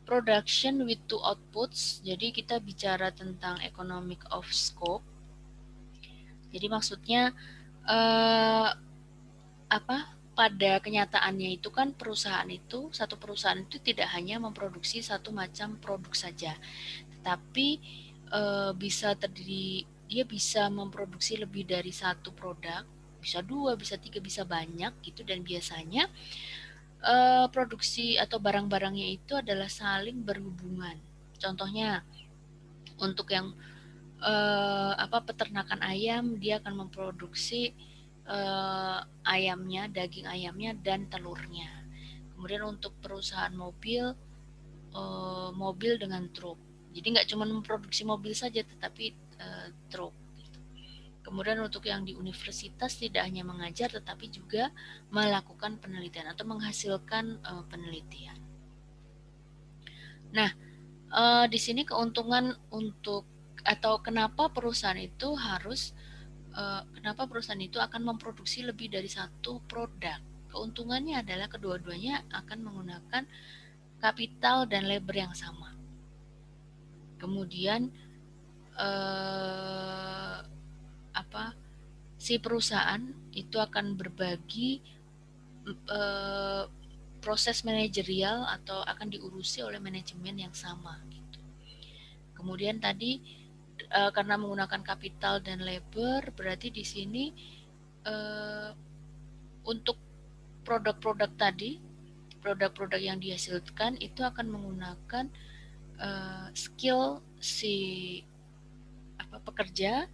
production with two outputs. Jadi kita bicara tentang economic of scope. Jadi maksudnya pada kenyataannya itu kan satu perusahaan itu tidak hanya memproduksi satu macam produk saja, tetapi dia bisa memproduksi lebih dari satu produk, bisa 2, bisa 3, bisa banyak gitu, dan biasanya produksi atau barang-barangnya itu adalah saling berhubungan. Contohnya untuk yang peternakan ayam, dia akan memproduksi ayamnya, daging ayamnya, dan telurnya. Kemudian untuk perusahaan mobil dengan truk. Jadi nggak cuma memproduksi mobil saja, tetapi truk. Kemudian untuk yang di universitas tidak hanya mengajar, tetapi juga melakukan penelitian atau menghasilkan penelitian. Nah, di sini keuntungan atau kenapa perusahaan itu akan memproduksi lebih dari satu produk. Keuntungannya adalah kedua-duanya akan menggunakan kapital dan labor yang sama. Kemudian si perusahaan itu akan berbagi proses manajerial atau akan diurusi oleh manajemen yang sama gitu. Kemudian tadi karena menggunakan kapital dan labor, berarti di sini untuk produk-produk yang dihasilkan itu akan menggunakan skill si pekerja.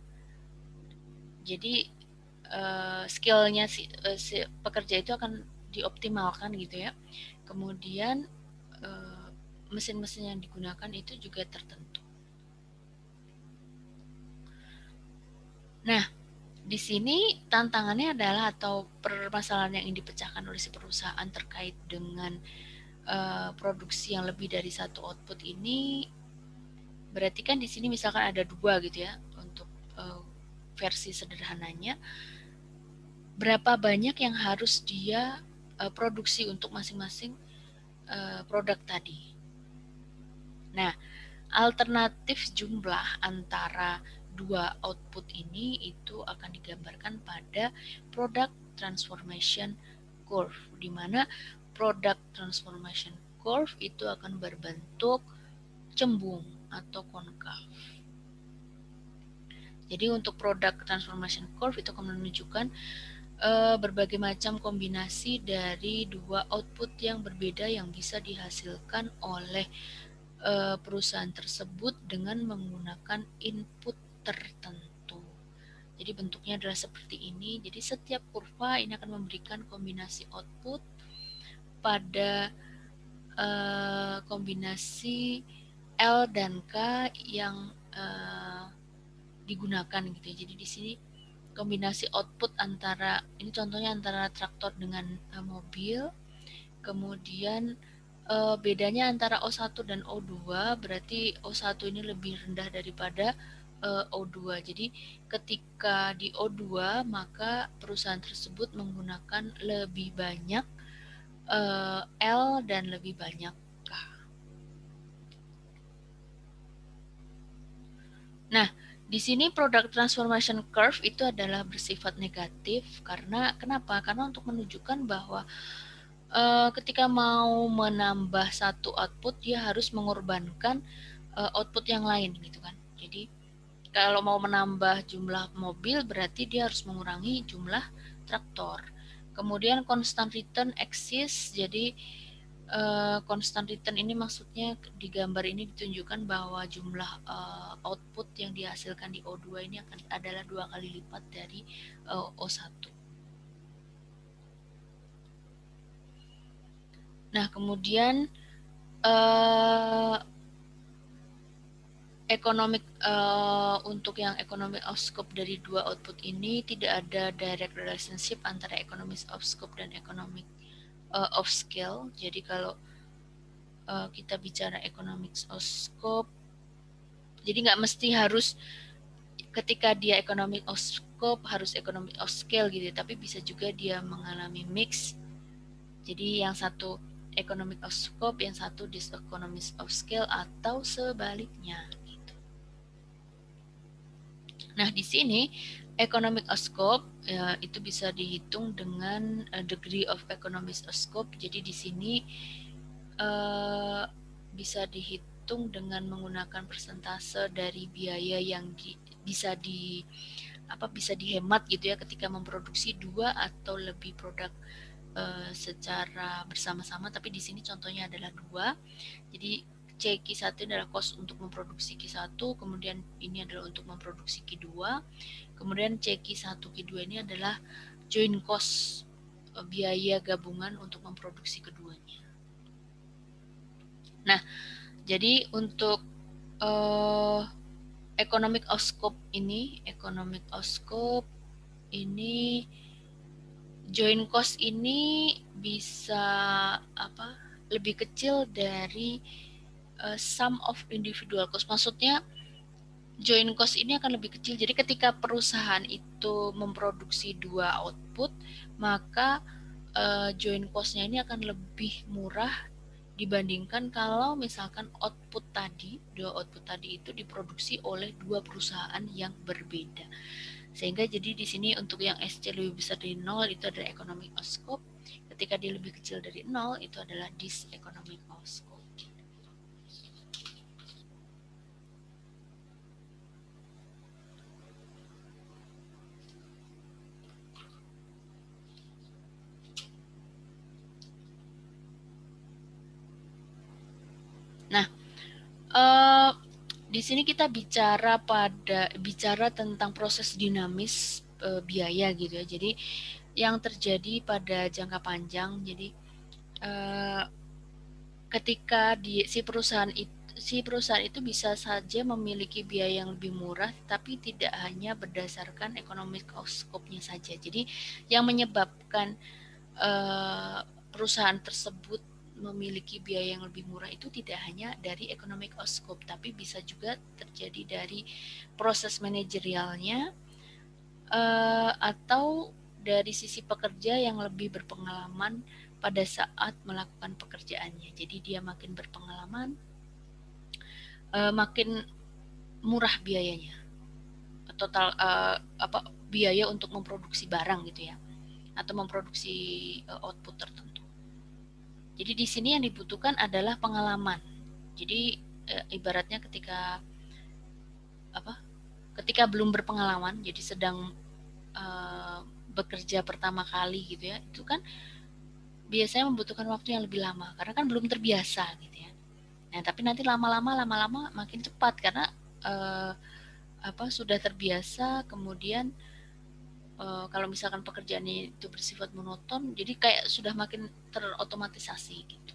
Jadi skillnya si pekerja itu akan dioptimalkan gitu ya. Kemudian mesin-mesin yang digunakan itu juga tertentu. Nah, di sini tantangannya adalah atau permasalahan yang ingin dipecahkan oleh si perusahaan terkait dengan produksi yang lebih dari satu output ini, berarti kan di sini misalkan ada 2 gitu ya untuk versi sederhananya, berapa banyak yang harus dia produksi untuk masing-masing produk tadi. Nah, alternatif jumlah antara 2 output ini itu akan digambarkan pada product transformation curve, di mana product transformation curve itu akan berbentuk cembung atau konkav. Jadi untuk product transformation curve itu akan menunjukkan berbagai macam kombinasi dari 2 output yang berbeda yang bisa dihasilkan oleh perusahaan tersebut dengan menggunakan input tertentu. Jadi bentuknya adalah seperti ini. Jadi setiap kurva ini akan memberikan kombinasi output pada kombinasi L dan K yang digunakan gitu ya. Jadi di sini kombinasi output antara, ini contohnya antara traktor dengan mobil, kemudian bedanya antara O1 dan O2, berarti O1 ini lebih rendah daripada O2. Jadi ketika di O2 maka perusahaan tersebut menggunakan lebih banyak L dan lebih banyak K. Nah, di sini product transformation curve itu adalah bersifat negatif karena kenapa? Karena untuk menunjukkan bahwa ketika mau menambah satu output dia harus mengorbankan output yang lain gitu kan. Jadi kalau mau menambah jumlah mobil berarti dia harus mengurangi jumlah traktor. Kemudian constant return exist, jadi constant return ini maksudnya di gambar ini ditunjukkan bahwa jumlah output yang dihasilkan di O2 ini akan adalah 2 kali lipat dari O1. Nah, kemudian untuk yang economic of scope dari dua output ini tidak ada direct relationship antara economics of scope dan economic of scale. Jadi kalau kita bicara economics of scope, jadi nggak mesti harus ketika dia economic of scope harus economic of scale gitu, tapi bisa juga dia mengalami mix. Jadi yang satu economic of scope, yang satu diseconomics of scale atau sebaliknya. Nah, di sini economic of scope itu bisa dihitung dengan degree of economics of scope. Jadi di sini bisa dihitung dengan menggunakan persentase dari biaya yang bisa dihemat gitu ya ketika memproduksi 2 atau lebih produk secara bersama-sama, tapi di sini contohnya adalah 2. Jadi CQ1 adalah cost untuk memproduksi Q1, kemudian ini adalah untuk memproduksi Q2, kemudian CQ1 Q2 ini adalah joint cost, biaya gabungan untuk memproduksi keduanya. Nah, jadi untuk economic of scope ini joint cost ini bisa lebih kecil dari sum of individual cost. Maksudnya joint cost ini akan lebih kecil. Jadi ketika perusahaan itu memproduksi 2 output, maka joint cost-nya ini akan lebih murah dibandingkan kalau misalkan dua output tadi itu diproduksi oleh 2 perusahaan yang berbeda. Sehingga jadi di sini untuk yang SC lebih besar dari 0 itu adalah economic of scope. Ketika dia lebih kecil dari 0 itu adalah diseconomic of scope. Nah, di sini kita bicara tentang proses dinamis biaya gitu ya. Jadi yang terjadi pada jangka panjang. Jadi ketika si perusahaan itu bisa saja memiliki biaya yang lebih murah, tapi tidak hanya berdasarkan economic of scope-nya saja. Jadi yang menyebabkan perusahaan tersebut memiliki biaya yang lebih murah itu tidak hanya dari economic of scope, tapi bisa juga terjadi dari proses manajerialnya atau dari sisi pekerja yang lebih berpengalaman pada saat melakukan pekerjaannya. Jadi dia makin berpengalaman, makin murah biayanya. Total biaya untuk memproduksi barang gitu ya, atau memproduksi output tertentu. Jadi di sini yang dibutuhkan adalah pengalaman. Jadi ibaratnya ketika belum berpengalaman, jadi sedang bekerja pertama kali gitu ya, itu kan biasanya membutuhkan waktu yang lebih lama karena kan belum terbiasa gitu ya. Nah, tapi nanti lama-lama makin cepat karena sudah terbiasa, kemudian kalau misalkan pekerjaannya itu bersifat monoton, jadi kayak sudah makin terotomatisasi gitu.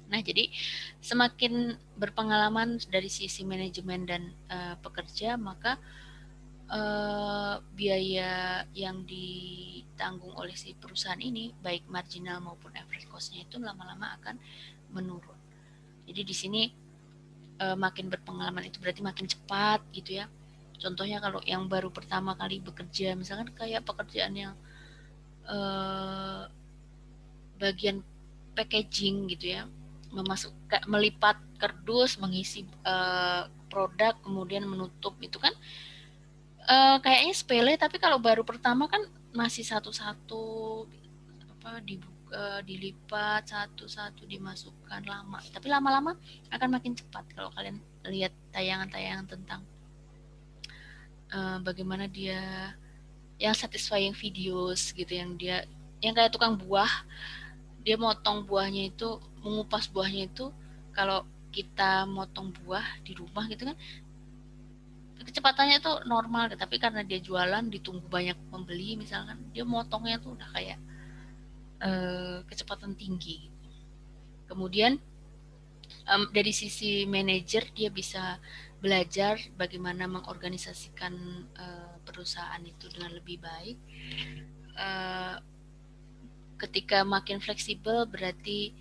Nah, jadi semakin berpengalaman dari sisi manajemen dan pekerja, maka biaya yang ditanggung oleh si perusahaan ini, baik marginal maupun average cost-nya itu lama-lama akan menurun. Jadi di sini makin berpengalaman itu berarti makin cepat gitu ya. Contohnya kalau yang baru pertama kali bekerja, misalkan kayak pekerjaan yang bagian packaging gitu ya, melipat kardus, mengisi produk, kemudian menutup, itu kan kayaknya sepele, tapi kalau baru pertama kan masih satu-satu dibuka, dilipat satu-satu, dimasukkan, lama. Tapi lama-lama akan makin cepat kalau kalian lihat tayangan-tayangan tentang bagaimana dia yang satisfying videos gitu, yang dia yang kayak tukang buah, dia motong buahnya itu, mengupas buahnya itu. Kalau kita motong buah di rumah gitu kan, kecepatannya itu normal, tapi karena dia jualan, ditunggu banyak pembeli misalkan, dia motongnya tuh udah kayak kecepatan tinggi. Kemudian dari sisi manajer, dia bisa belajar bagaimana mengorganisasikan perusahaan itu dengan lebih baik. Ketika makin fleksibel berarti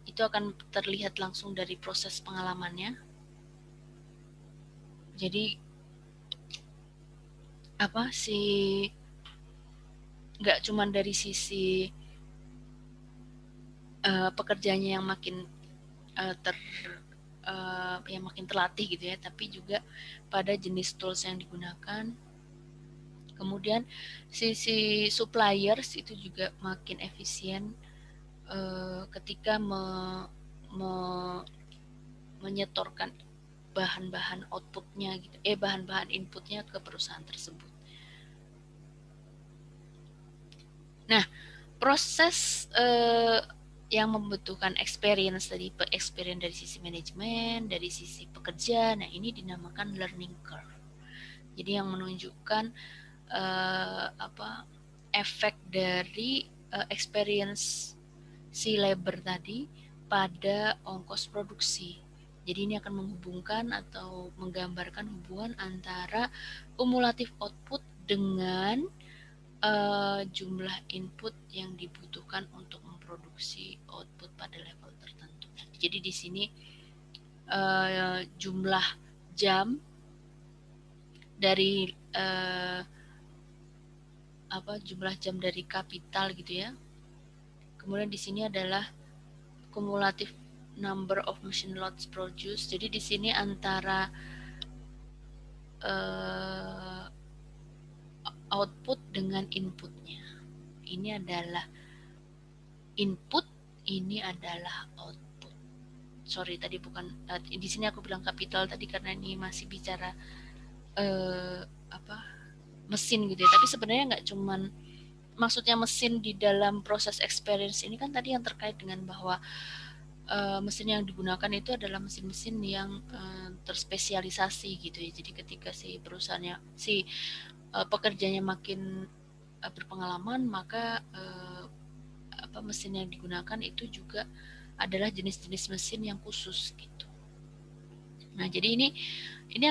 itu akan terlihat langsung dari proses pengalamannya. Jadi nggak cuma dari sisi pekerjaannya yang makin yang makin terlatih gitu ya, tapi juga pada jenis tools yang digunakan. Kemudian sisi suppliers itu juga makin efisien ketika menyetorkan bahan-bahan outputnya gitu, bahan-bahan inputnya ke perusahaan tersebut. Nah, proses yang membutuhkan experience dari sisi manajemen, dari sisi pekerja, nah ini dinamakan learning curve. Jadi yang menunjukkan efek dari experience si labor tadi pada ongkos produksi. Jadi ini akan menghubungkan atau menggambarkan hubungan antara kumulatif output dengan jumlah input yang dibutuhkan untuk memproduksi output pada level tertentu. Jadi di sini jumlah jam dari jumlah jam dari kapital gitu ya. Kemudian di sini adalah cumulative number of machine lots produced. Jadi di sini antara output dengan inputnya. Ini adalah input, ini adalah output. Sorry tadi bukan, di sini aku bilang kapital tadi karena ini masih bicara mesin gitu ya. Tapi sebenarnya nggak cuman maksudnya mesin di dalam proses experience ini kan tadi yang terkait dengan bahwa mesin yang digunakan itu adalah mesin-mesin yang terspesialisasi gitu ya. Jadi ketika si perusahaannya, si pekerjanya makin berpengalaman, maka mesin yang digunakan itu juga adalah jenis-jenis mesin yang khusus gitu. Nah, jadi ini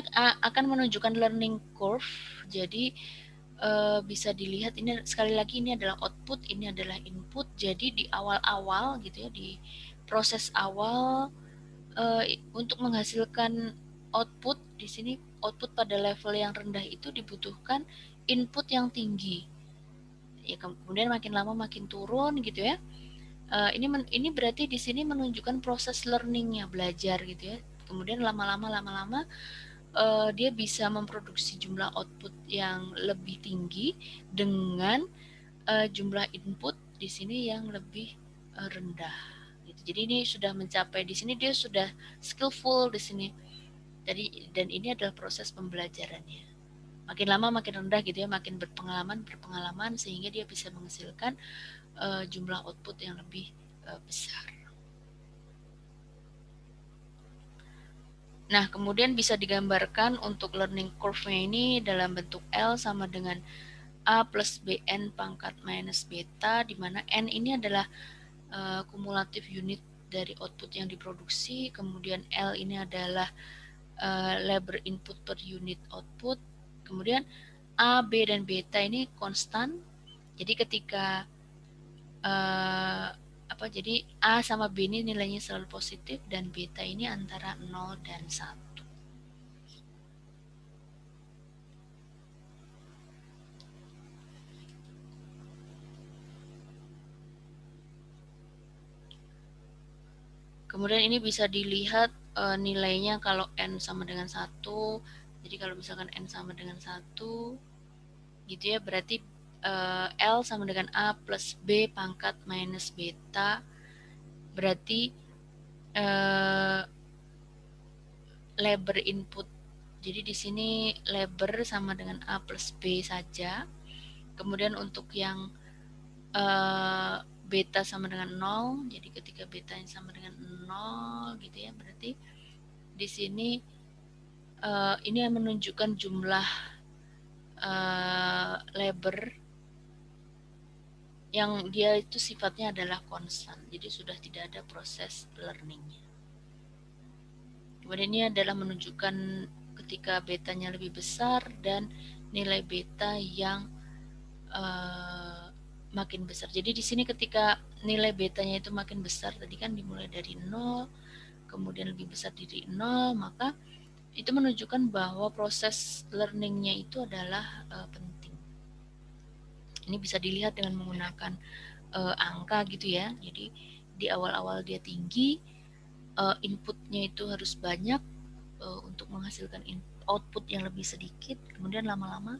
akan menunjukkan learning curve. Jadi bisa dilihat, ini sekali lagi ini adalah output, ini adalah input. Jadi di awal-awal gitu ya, di proses awal untuk menghasilkan output, di sini output pada level yang rendah itu dibutuhkan input yang tinggi. Ya, kemudian makin lama makin turun gitu ya. Ini berarti di sini menunjukkan proses learningnya, belajar gitu ya. Kemudian lama-lama dia bisa memproduksi jumlah output yang lebih tinggi dengan jumlah input di sini yang lebih rendah. Gitu. Jadi ini sudah mencapai, di sini dia sudah skillful di sini. Dan ini adalah proses pembelajarannya. Makin lama makin rendah gitu ya, makin berpengalaman sehingga dia bisa menghasilkan jumlah output yang lebih besar. Nah, kemudian bisa digambarkan untuk learning curve-nya ini dalam bentuk L sama dengan A plus BN pangkat minus beta, di mana N ini adalah kumulatif unit dari output yang diproduksi, kemudian L ini adalah labor input per unit output, kemudian A, B, dan beta ini konstan. Jadi ketika jadi A sama B ini nilainya selalu positif dan beta ini antara 0 dan 1. Kemudian ini bisa dilihat nilainya kalau N sama dengan 1. Jadi kalau misalkan N sama dengan 1 gitu ya, berarti L sama dengan A plus B pangkat minus beta. Berarti labor input. Jadi di sini labor sama dengan A plus B saja. Kemudian untuk yang beta sama dengan 0, jadi ketika beta sama dengan 0 gitu ya, berarti di sini ini yang menunjukkan jumlah labor yang dia itu sifatnya adalah konstan, jadi sudah tidak ada proses learningnya. Kemudian ini adalah menunjukkan ketika betanya lebih besar dan nilai beta yang makin besar. Jadi di sini ketika nilai betanya itu makin besar, tadi kan dimulai dari 0, kemudian lebih besar dari 0, maka itu menunjukkan bahwa proses learningnya itu adalah penting. Ini bisa dilihat dengan menggunakan angka gitu ya. Jadi di awal-awal dia tinggi, inputnya itu harus banyak untuk menghasilkan output yang lebih sedikit. Kemudian lama-lama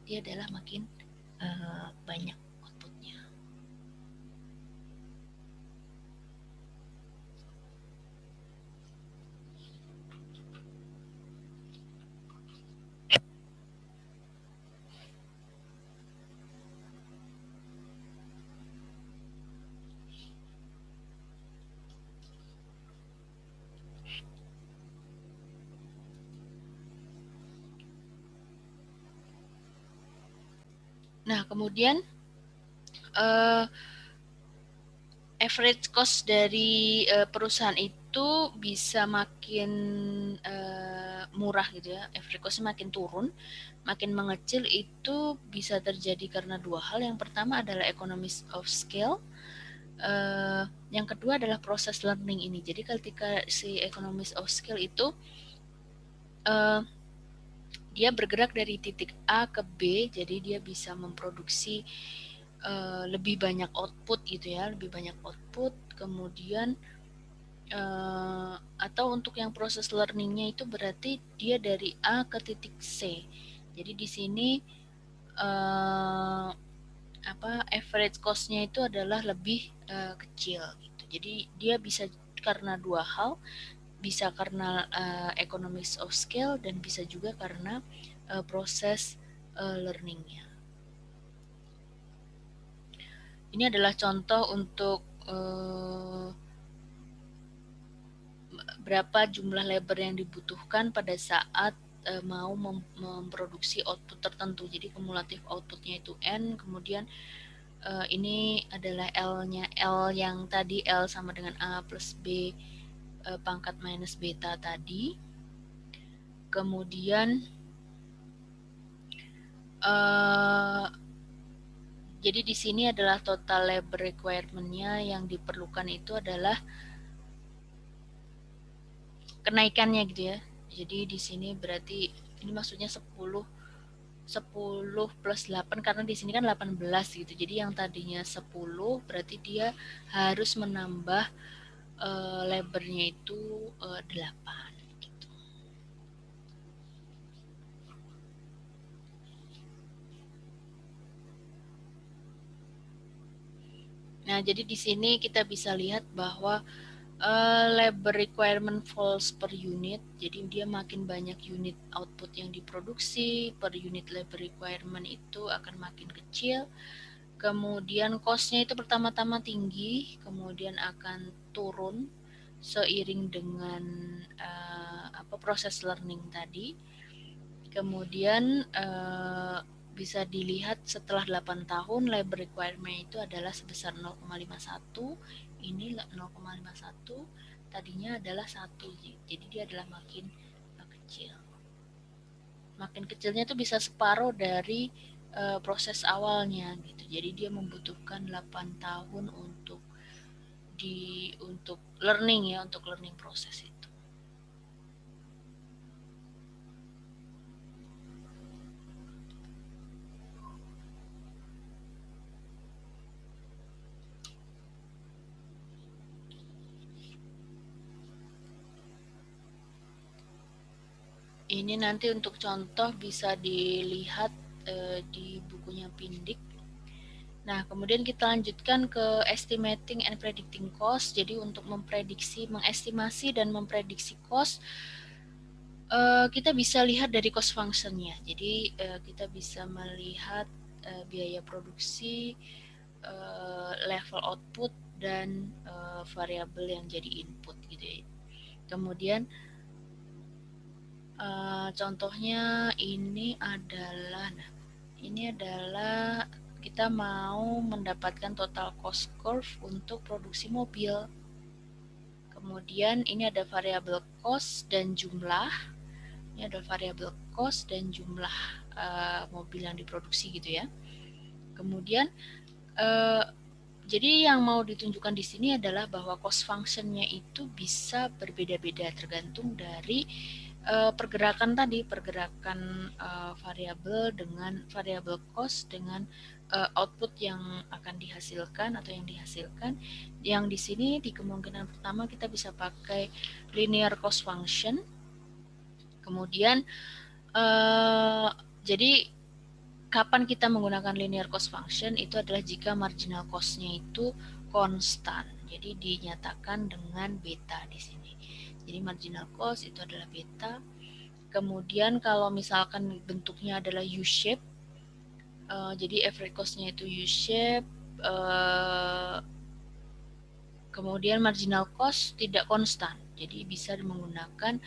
dia adalah makin banyak outputnya. Nah, kemudian average cost dari perusahaan itu bisa makin murah gitu ya, average cost makin turun, makin mengecil, itu bisa terjadi karena dua hal. Yang pertama adalah economies of scale, yang kedua adalah proses learning ini. Jadi ketika si economies of scale itu dia bergerak dari titik A ke B, jadi dia bisa memproduksi lebih banyak output gitu ya, lebih banyak output. Kemudian atau untuk yang proses learningnya itu berarti dia dari A ke titik C. Jadi di sini average cost-nya itu adalah lebih kecil gitu. Jadi dia bisa karena dua hal, bisa karena economies of scale dan bisa juga karena proses learningnya. Ini adalah contoh untuk berapa jumlah labor yang dibutuhkan pada saat mau memproduksi output tertentu. Jadi kumulatif outputnya itu N, kemudian ini adalah L-nya, L yang tadi L sama dengan A plus B pangkat minus beta tadi. Kemudian jadi di sini adalah total labor requirement-nya, yang diperlukan itu adalah kenaikannya gitu ya. Jadi di sini berarti ini maksudnya 10 plus 8, karena di sini kan 18 gitu. Jadi yang tadinya 10 berarti dia harus menambah labornya itu 8 gitu. Nah, jadi di sini kita bisa lihat bahwa labor requirement falls per unit, jadi dia makin banyak unit output yang diproduksi, per unit labor requirement itu akan makin kecil. Kemudian cost-nya itu pertama-tama tinggi, kemudian akan turun seiring dengan proses learning tadi. Kemudian bisa dilihat setelah 8 tahun lab requirement itu adalah sebesar 0,51. Ini 0,51, tadinya adalah 1. Jadi dia adalah makin kecil. Makin kecilnya itu bisa separuh dari proses awalnya gitu. Jadi dia membutuhkan 8 tahun untuk learning ya, untuk learning proses itu. Ini nanti untuk contoh bisa dilihat di bukunya Pindik. Nah, kemudian kita lanjutkan ke estimating and predicting cost. Jadi untuk mengestimasi dan memprediksi cost, kita bisa lihat dari cost functionnya. Jadi kita bisa melihat biaya produksi, level output, dan variabel yang jadi input gitu ya. Kemudian contohnya ini adalah kita mau mendapatkan total cost curve untuk produksi mobil. Kemudian ini ada variabel cost dan jumlah. Ini ada variabel cost dan jumlah mobil yang diproduksi gitu ya. Kemudian jadi yang mau ditunjukkan di sini adalah bahwa cost functionnya itu bisa berbeda-beda tergantung dari pergerakan variabel dengan variabel cost dengan output yang akan dihasilkan atau yang dihasilkan. Yang di sini di kemungkinan pertama kita bisa pakai linear cost function. Kemudian jadi kapan kita menggunakan linear cost function itu adalah jika marginal cost-nya itu konstan. Jadi dinyatakan dengan beta di sini. Jadi marginal cost itu adalah beta. Kemudian kalau misalkan bentuknya adalah U-shape, jadi average cost-nya itu U-shape, kemudian marginal cost tidak konstan. Jadi bisa menggunakan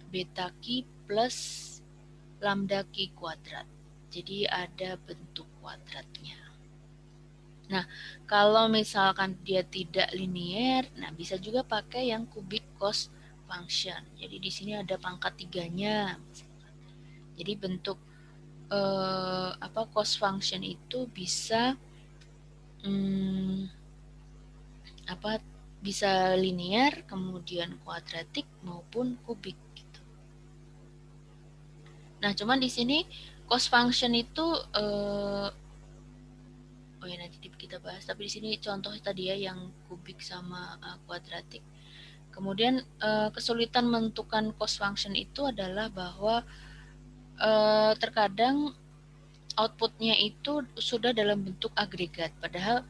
beta Q plus lambda Q kuadrat. Jadi ada bentuk kuadratnya. Nah, kalau misalkan dia tidak linear, nah bisa juga pakai yang cubic cost function. Jadi di sini ada pangkat 3-nya. Jadi bentuk cost function itu bisa bisa linear, kemudian kuadratik maupun kubik gitu. Nah, cuman di sini cost function itu nanti kita bahas, tapi di sini contoh tadi ya yang kubik sama kuadratik. Kemudian kesulitan menentukan cost function itu adalah bahwa terkadang outputnya itu sudah dalam bentuk agregat, padahal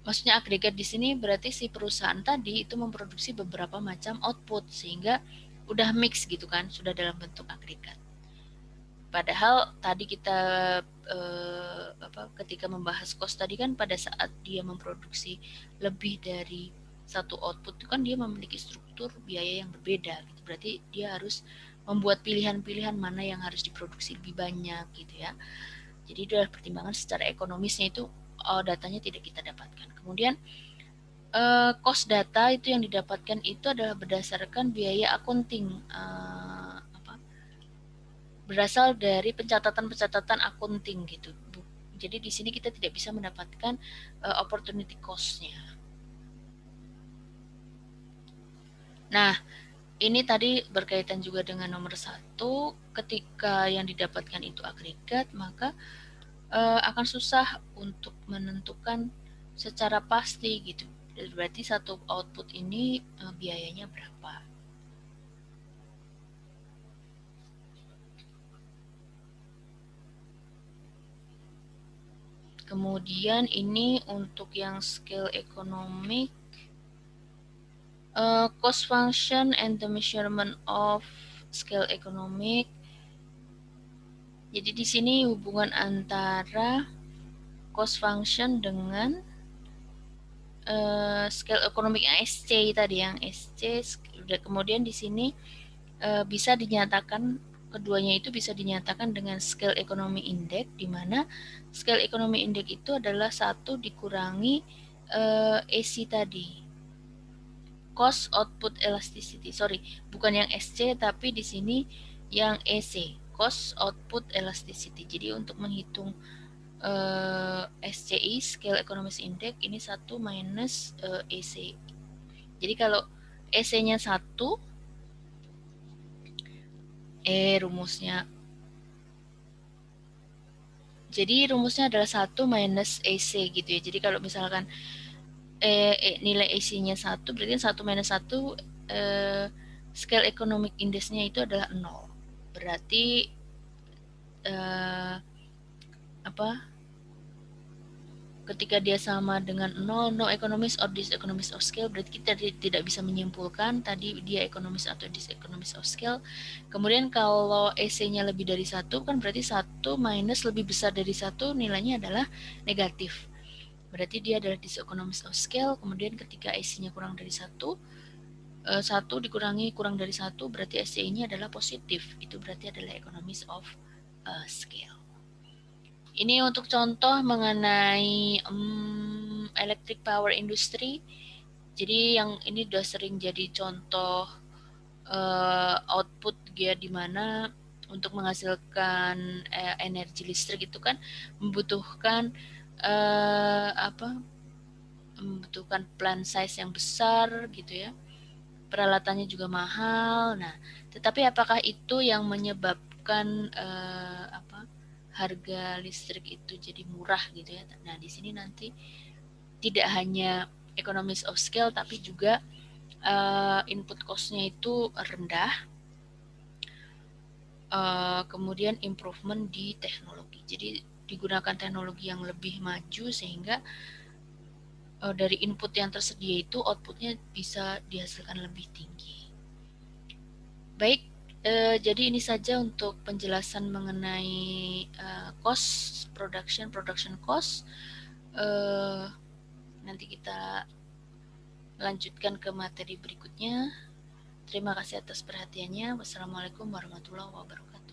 maksudnya agregat di sini berarti si perusahaan tadi itu memproduksi beberapa macam output sehingga udah mix gitu kan, sudah dalam bentuk agregat. Padahal tadi kita ketika membahas cost tadi kan pada saat dia memproduksi lebih dari satu output itu kan dia memiliki struktur biaya yang berbeda gitu. Berarti dia harus membuat pilihan-pilihan mana yang harus diproduksi lebih banyak gitu ya. Jadi itu adalah pertimbangan secara ekonomisnya itu datanya tidak kita dapatkan. Kemudian cost data itu yang didapatkan itu adalah berdasarkan biaya accounting, berasal dari pencatatan-pencatatan akunting gitu. Jadi di sini kita tidak bisa mendapatkan opportunity cost-nya. Nah, ini tadi berkaitan juga dengan nomor 1. Ketika yang didapatkan itu agregat, maka akan susah untuk menentukan secara pasti gitu. Berarti satu output ini biayanya berapa. Kemudian ini untuk yang scale economic, cost function and the measurement of scale economic. Jadi di sini hubungan antara cost function dengan scale economic SC tadi, yang SC. Kemudian di sini bisa dinyatakan, keduanya itu bisa dinyatakan dengan scale economy index, di mana scale economy index itu adalah 1 dikurangi AC tadi, cost output elasticity. Sorry, bukan yang SC, tapi di sini yang EC, cost output elasticity. Jadi untuk menghitung SCI, scale economics index, ini 1 minus EC. Jadi kalau EC-nya 1, rumusnya. Jadi rumusnya adalah 1 minus EC gitu ya. Jadi kalau misalkan nilai EC-nya 1, berarti 1 minus 1, scale economic index-nya itu adalah 0. Berarti ketika dia sama dengan 0, no economist or diseconomist of scale, berarti kita tidak bisa menyimpulkan tadi dia economist atau diseconomist of scale. Kemudian kalau EC-nya lebih dari 1, kan berarti 1 minus lebih besar dari 1, nilainya adalah negatif. Berarti dia adalah diseconomist of scale. Kemudian ketika EC-nya kurang dari 1, 1 dikurangi kurang dari 1, berarti SCI-nya adalah positif. Itu berarti adalah economist of scale. Ini untuk contoh mengenai electric power industry. Jadi yang ini sudah sering jadi contoh output ya, di mana untuk menghasilkan energi listrik itu kan membutuhkan membutuhkan plant size yang besar gitu ya. Peralatannya juga mahal. Nah, tetapi apakah itu yang menyebabkan harga listrik itu jadi murah gitu ya? Nah, di sini nanti tidak hanya economies of scale, tapi juga input cost-nya itu rendah. Kemudian improvement di teknologi. Jadi digunakan teknologi yang lebih maju sehingga dari input yang tersedia itu outputnya bisa dihasilkan lebih tinggi. Baik, jadi ini saja untuk penjelasan mengenai cost production cost. Nanti kita lanjutkan ke materi berikutnya. Terima kasih atas perhatiannya. Wassalamualaikum warahmatullahi wabarakatuh.